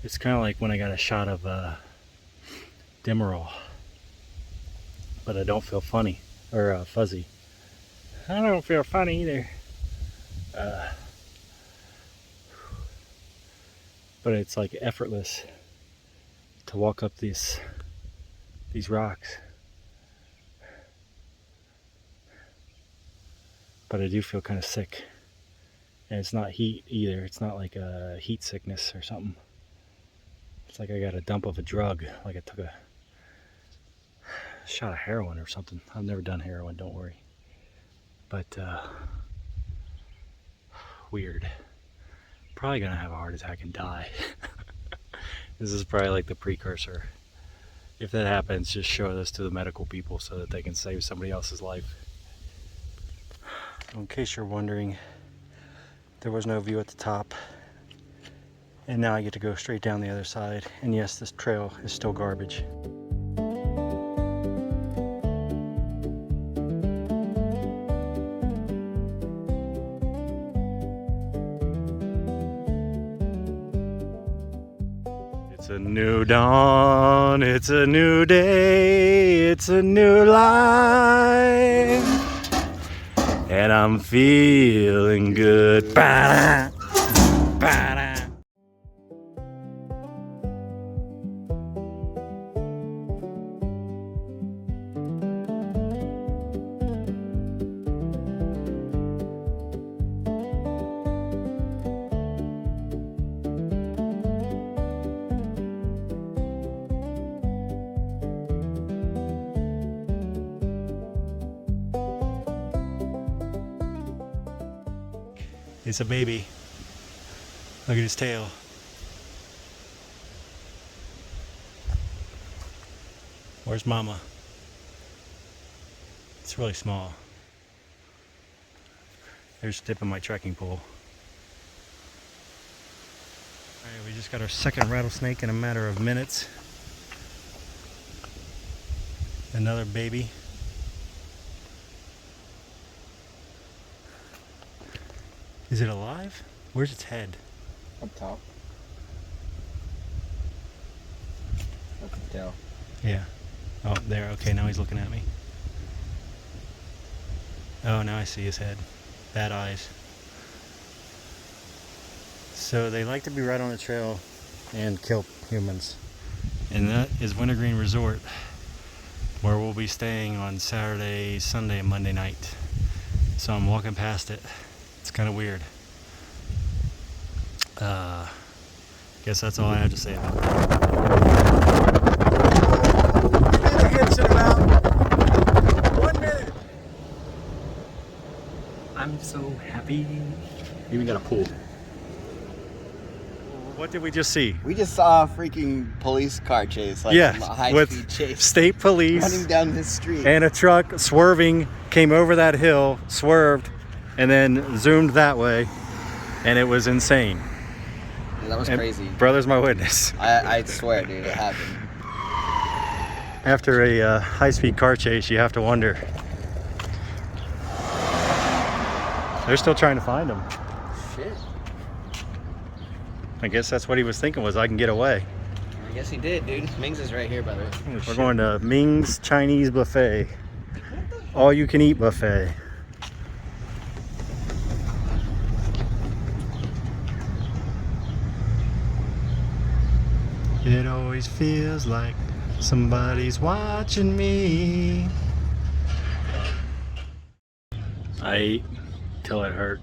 It's kind of like when I got a shot of Demerol, but I don't feel funny or fuzzy. I don't feel funny either. But it's like effortless to walk up these rocks. But I do feel kind of sick. And it's not heat either. It's not like a heat sickness or something. It's like I got a dump of a drug, like I took a shot of heroin or something. I've never done heroin, don't worry. But weird. Probably gonna have a heart attack and die. This is probably like the precursor. If that happens, just show this to the medical people so that they can save somebody else's life. In case you're wondering, there was no view at the top. And now I get to go straight down the other side. And yes, this trail is still garbage. It's It's a new dawn, it's a new day, it's a new life, and I'm feeling good. Ba-da, ba-da. It's a baby. Look at his tail. Where's Mama? It's really small. There's the tip of my trekking pole. Alright, we just got our second rattlesnake in a matter of minutes. Another baby. Is it alive? Where's its head? Up top. That's the tail. Yeah. Oh, there. Okay, now he's looking at me. Oh, now I see his head. Bad eyes. So they like to be right on the trail and kill humans. And that is Wintergreen Resort, where we'll be staying on Saturday, Sunday, and Monday night. So I'm walking past it. It's kind of weird. Guess that's all I have to say about it. In about 1 minute. I'm so happy. Even got a pool. What did we just see? We just saw a freaking police car chase, like Yeah, a high with speed chase, state police running down this street. and a truck swerving, came over that hill, swerved, and then zoomed that way, and it was insane. Yeah, that was And crazy. Brother's my witness. I swear, dude, it happened. After a high-speed car chase, you have to wonder. They're still trying to find him. Shit. I guess that's what he was thinking, was I can get away. I guess he did, dude. Ming's is right here, by the way. We're going to Ming's Chinese Buffet. All you can eat buffet. It always feels like somebody's watching me. I ate till it hurt.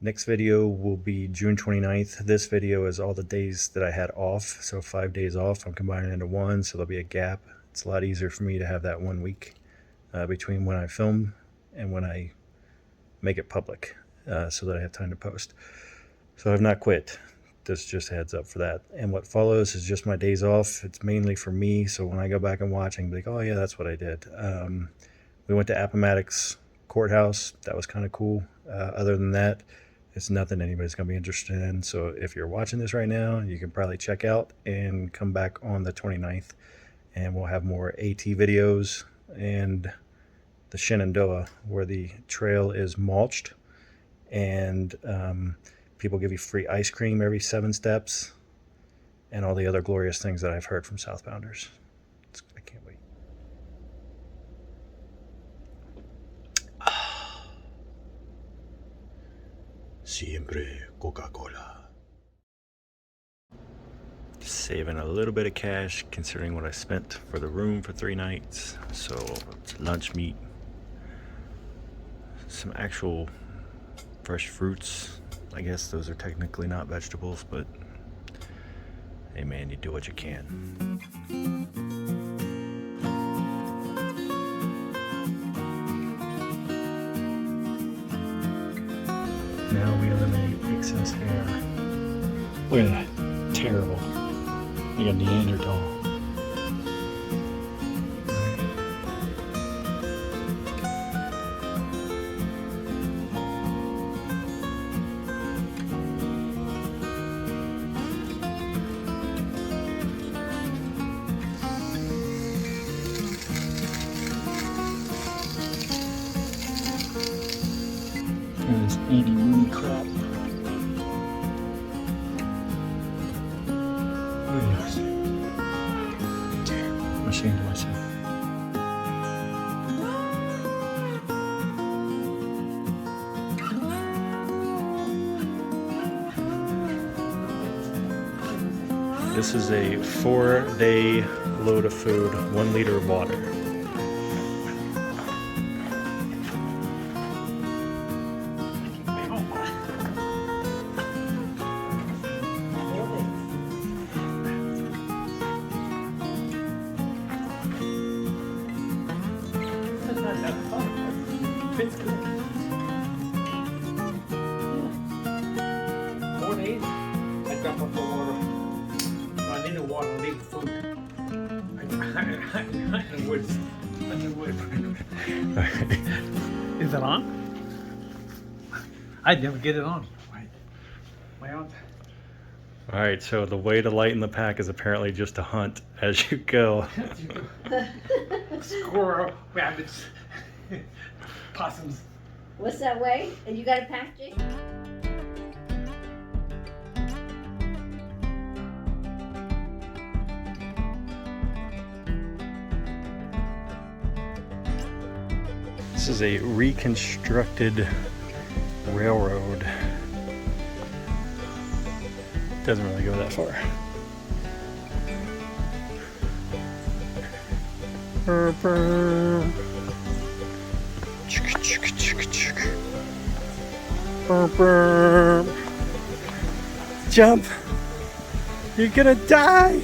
Next video will be June 29th. This video is all the days that I had off. So 5 days off, I'm combining into one, so there'll be a gap. It's a lot easier for me to have that 1 week between when I film and when I make it public, so that I have time to post. So I've not quit. This just heads up for that. And what follows is just my days off. It's mainly for me, so when I go back and watch, I can be like, oh yeah, that's what I did. We went to Appomattox Courthouse. That was kind of cool. Other than that, it's nothing anybody's going to be interested in. So if you're watching this right now, you can probably check out and come back on the 29th. And we'll have more AT videos and the Shenandoah, where the trail is mulched. And people give you free ice cream every 7 steps. And all the other glorious things that I've heard from Southbounders. I can't wait. Siempre Coca-Cola. Saving a little bit of cash considering what I spent for the room for 3 nights. So it's lunch meat, some actual fresh fruits. I guess those are technically not vegetables, but hey man, you do what you can. Now we eliminate excess hair. Look at that. Terrible. Like a Neanderthal. Andy Mooney crap. I'm ashamed of myself. This is a 4-day load of food, 1 liter of water. It's good. 4 days, I drop off the water. I need the water, I need the food. I would. Is it on? I'd never get it on. My aunt. Alright, so the way to lighten the pack is apparently just to hunt as you go. Squirrel, rabbits, possums. What's that way? And you got a pack, Jake? This is a reconstructed railroad. Doesn't really go that far. Jump! You're gonna die!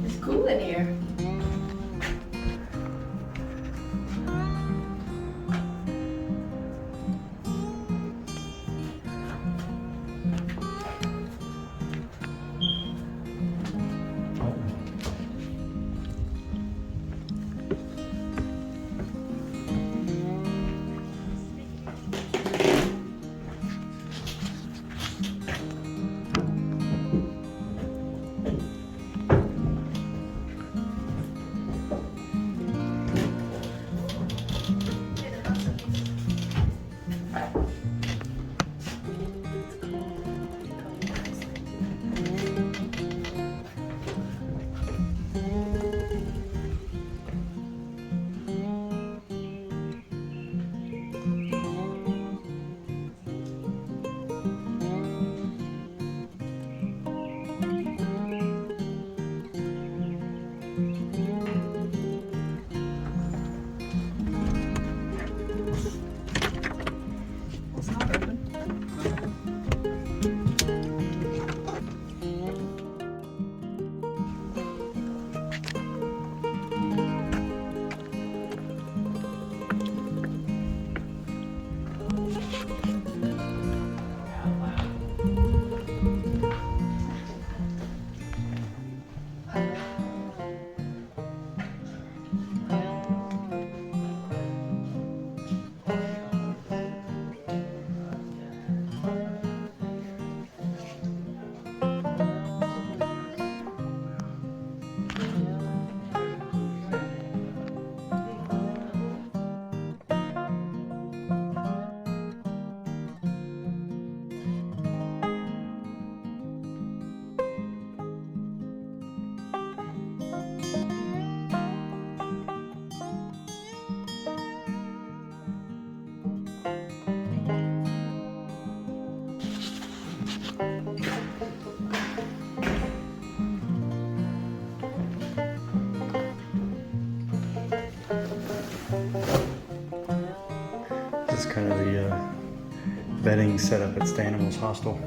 It's cool in here. This is kind of the bedding setup at Stanimals Hostel.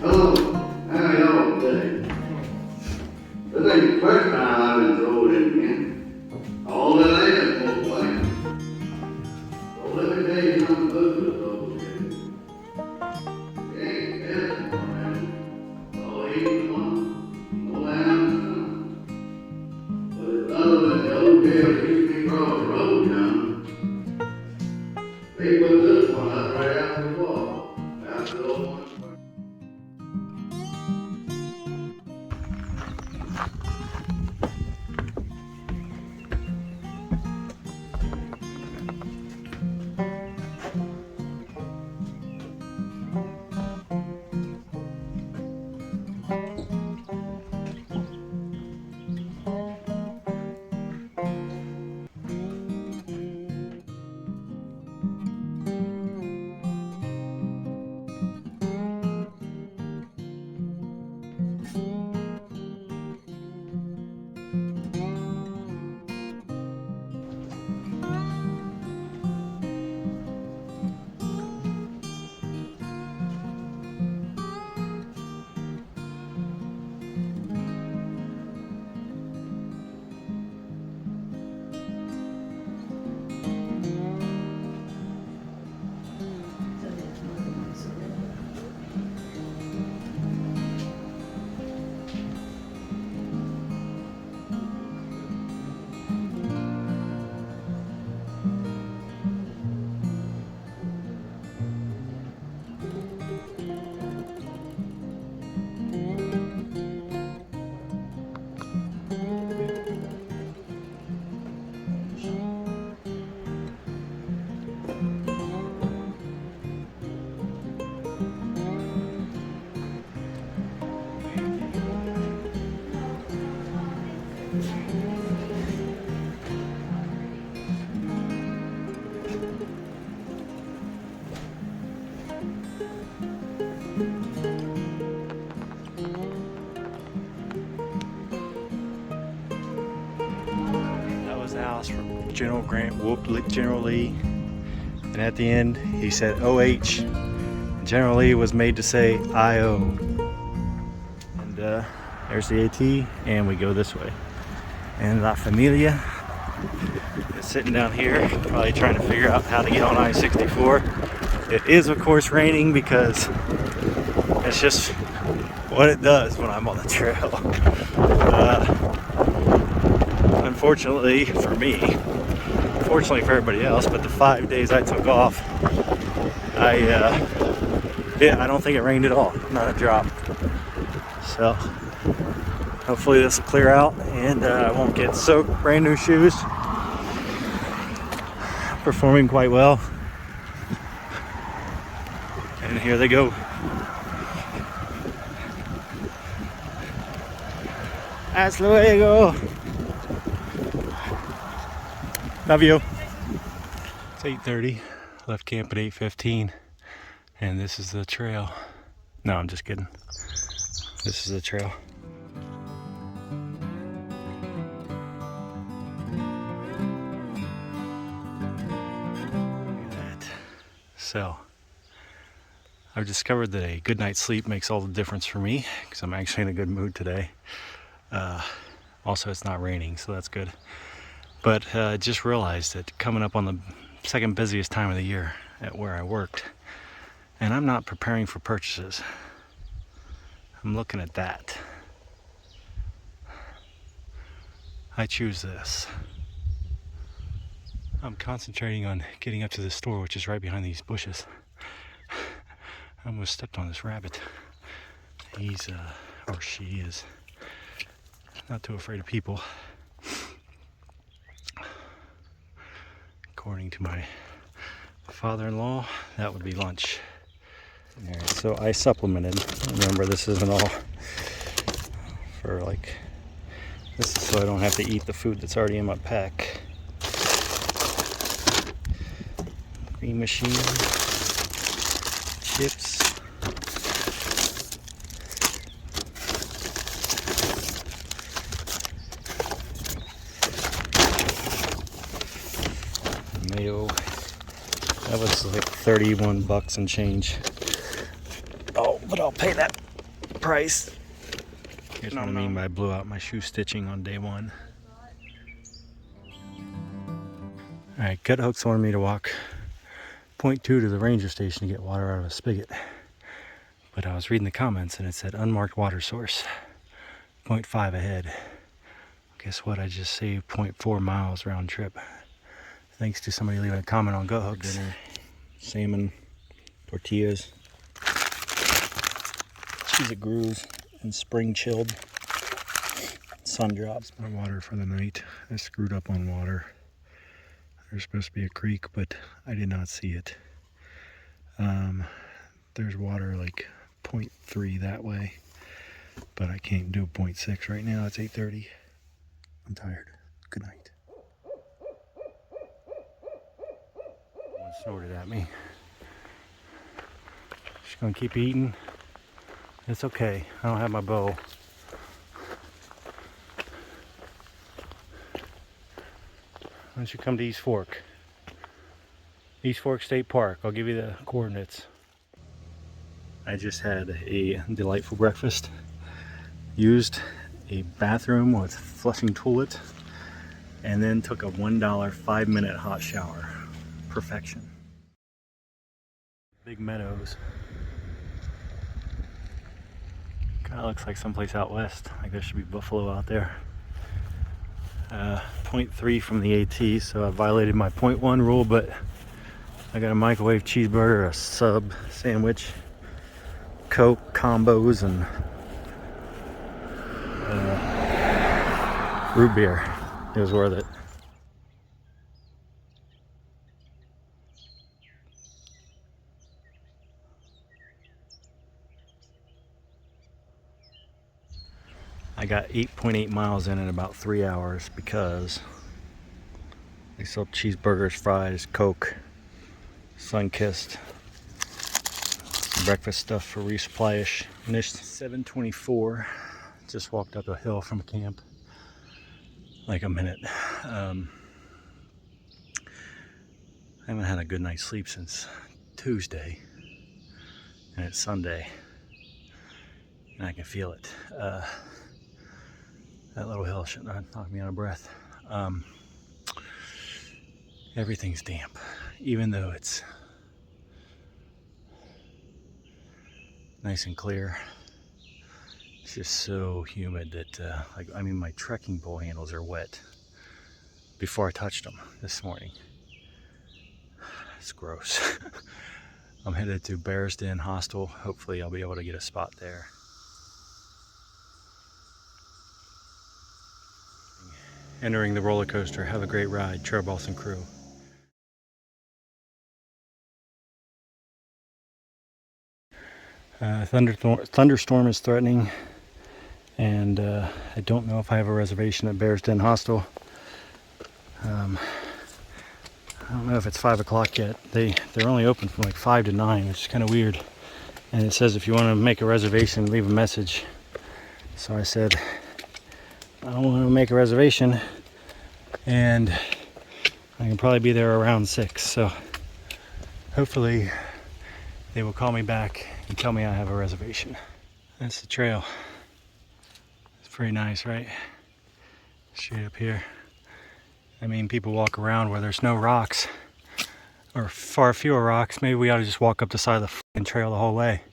Oh, I know, Billy. This ain't the first time out and throw it in again. All that I had for plans. So let me tell you something about this old kid. He ain't dead, friend. So he ain't one. No lamb, but his other than the old kid used me across the road now. They put this one up right after the wall. After the old one. That was Alice from General Grant whooped General Lee. And at the end, he said OH. General Lee was made to say IO. And there's the AT, and we go this way. And La Familia is sitting down here, probably trying to figure out how to get on I-64. It is, of course, raining because it's just what it does when I'm on the trail. Unfortunately for me, fortunately for everybody else, but the 5 days I took off, I don't think it rained at all, not a drop. So hopefully this will clear out and I won't get soaked. Brand new shoes, performing quite well. And here they go. Hasta luego. Love you. It's 8:30. Left camp at 8:15, and this is the trail. No, I'm just kidding. This is the trail. Look at that. So, I've discovered that a good night's sleep makes all the difference for me because I'm actually in a good mood today. Also, it's not raining, so that's good. But I just realized that coming up on the second busiest time of the year at where I worked, and I'm not preparing for purchases. I'm looking at that. I choose this. I'm concentrating on getting up to the store, which is right behind these bushes. I almost stepped on this rabbit. He's, or she is, not too afraid of people. According to my father-in-law, that would be lunch. Alright, so I supplemented. Remember, this isn't all for like, this is so I don't have to eat the food that's already in my pack. Green machine, chips, mayo. That was like 31 bucks and change. Oh, but I'll pay that price. Here's what I mean by blew out my shoe stitching on day one. Alright, Gut Hooks wanted me to walk 0.2 to the ranger station to get water out of a spigot. But I was reading the comments and it said unmarked water source, 0.5 ahead. Guess what? I just saved 0.4 miles round trip. Thanks to somebody leaving a comment on Gut Hooks. Dinner, salmon, tortillas, cheese at Grooves, and spring chilled sun drops. My water for the night. I screwed up on water. There's supposed to be a creek, but I did not see it. There's water like 0.3 that way, but I can't do 0.6 right now. It's 8:30. I'm tired. Good night. One snorted at me. Just gonna keep eating. It's okay. I don't have my bow. Why don't you come to East Fork? East Fork State Park. I'll give you the coordinates. I just had a delightful breakfast. Used a bathroom with flushing toilet. And then took a $1 5-minute hot shower. Perfection. Big meadows. Kinda looks like someplace out west. Like there should be buffalo out there. 0.3 from the AT, so I violated my 0.1 rule, but I got a microwave cheeseburger, a sub sandwich, Coke combos, and root beer. It was worth it. I got 8.8 miles in about 3 hours because they sold cheeseburgers, fries, Coke, Sunkissed, breakfast stuff for resupply-ish. Finished 7:24. Just walked up a hill from camp, like a minute. I haven't had a good night's sleep since Tuesday, and it's Sunday, and I can feel it. That little hill should not knock me out of breath. Everything's damp, even though it's nice and clear. It's just so humid that, my trekking pole handles are wet before I touched them this morning. It's gross. I'm headed to Bears Den Hostel. Hopefully I'll be able to get a spot there. Entering the roller coaster. Have a great ride. Trail Boston crew. Thunderstorm is threatening, and I don't know if I have a reservation at Bears Den Hostel. I don't know if it's 5 o'clock yet. They're only open from like 5 to 9, which is kind of weird. And it says if you want to make a reservation, leave a message. So I said, I don't want to make a reservation, and I can probably be there around 6. So hopefully they will call me back and tell me I have a reservation. That's the trail. It's pretty nice, right? Straight up here. I mean, people walk around where there's no rocks, or far fewer rocks. Maybe we ought to just walk up the side of the fucking trail the whole way.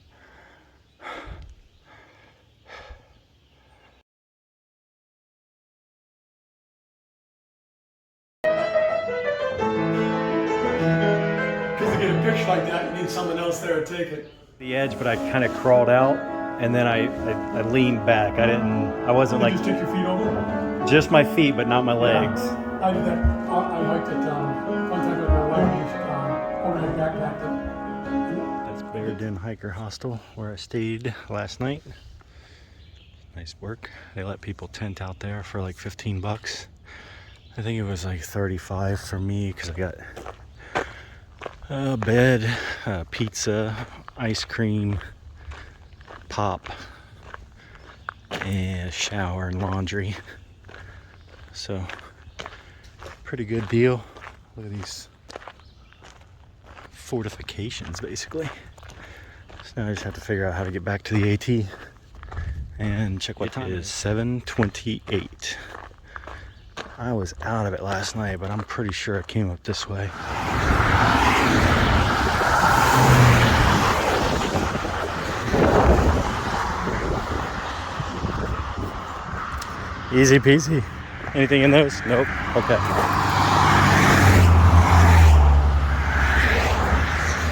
Because to get a picture like that, you need someone else there to take it. The edge, but I kind of crawled out, and then I leaned back. I wasn't like Just took your feet over? just my feet, but not my legs. I did that. I hiked it one time with my wife, overnight backpacked it. That's Bear Den Hiker Hostel, where I stayed last night. Nice work. They let people tent out there for like $15. I think it was like 35 for me because I got a bed, pizza, ice cream, pop, and a shower and laundry. So, pretty good deal. Look at these fortifications, basically. So now I just have to figure out how to get back to the AT And check what time it is. 7:28. I was out of it last night, but I'm pretty sure it came up this way. Easy peasy. Anything in those? Nope. Okay.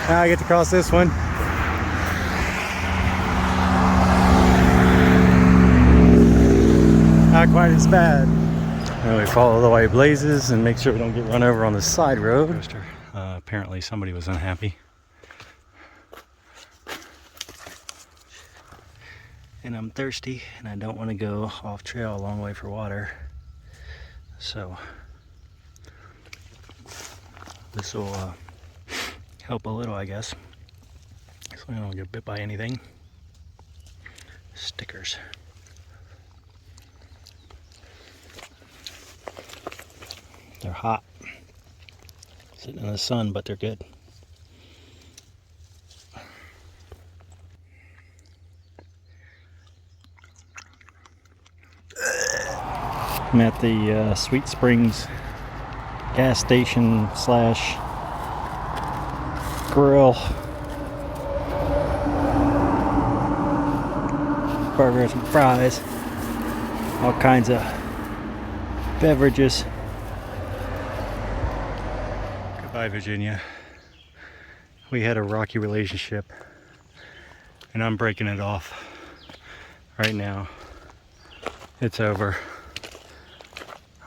Now I get to cross this one. Not quite as bad. And we follow the white blazes and make sure we don't get run over on the side road. Apparently somebody was unhappy. And I'm thirsty and I don't want to go off trail a long way for water. So this will help a little, I guess. So I don't get bit by anything. Stickers. They're hot. Sitting in the sun, but they're good. I'm at the Sweet Springs gas station slash grill. Burgers and fries. All kinds of beverages. Goodbye, Virginia. We had a rocky relationship, and I'm breaking it off right now. It's over.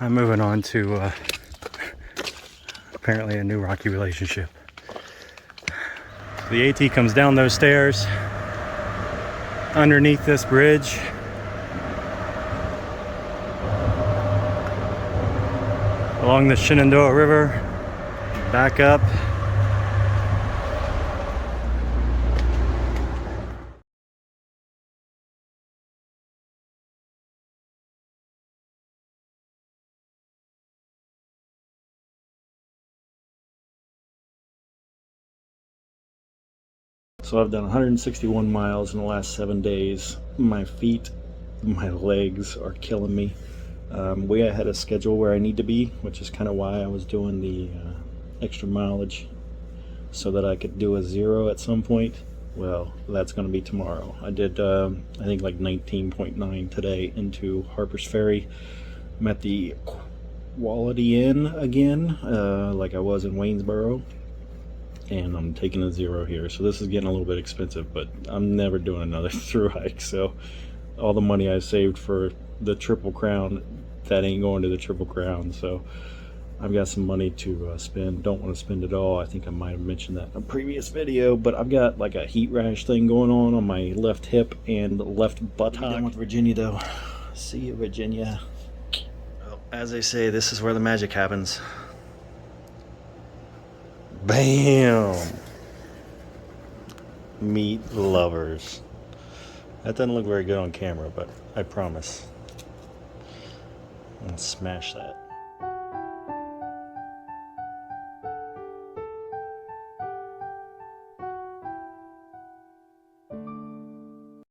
I'm moving on to apparently a new rocky relationship. The AT comes down those stairs, underneath this bridge. Along the Shenandoah River, back up. So I've done 161 miles in the last 7 days. My feet, my legs are killing me. Way ahead of schedule where I need to be, which is kind of why I was doing the extra mileage so that I could do a 0 at some point. Well, that's going to be tomorrow. I did, I think like 19.9 today into Harper's Ferry. I'm at the Quality Inn again, like I was in Waynesboro. And I'm taking a 0 here, so this is getting a little bit expensive, but I'm never doing another through hike. So all the money I saved for the Triple Crown, that ain't going to the Triple Crown. So I've got some money to spend. Don't want to spend it all. I think I might have mentioned that in a previous video, but I've got like a heat rash thing going on my left hip and left buttock. I'm done with Virginia though. See you, Virginia. Well, as they say, this is where the magic happens. Bam! Meat lovers. That doesn't look very good on camera, but I promise. I'm gonna smash that.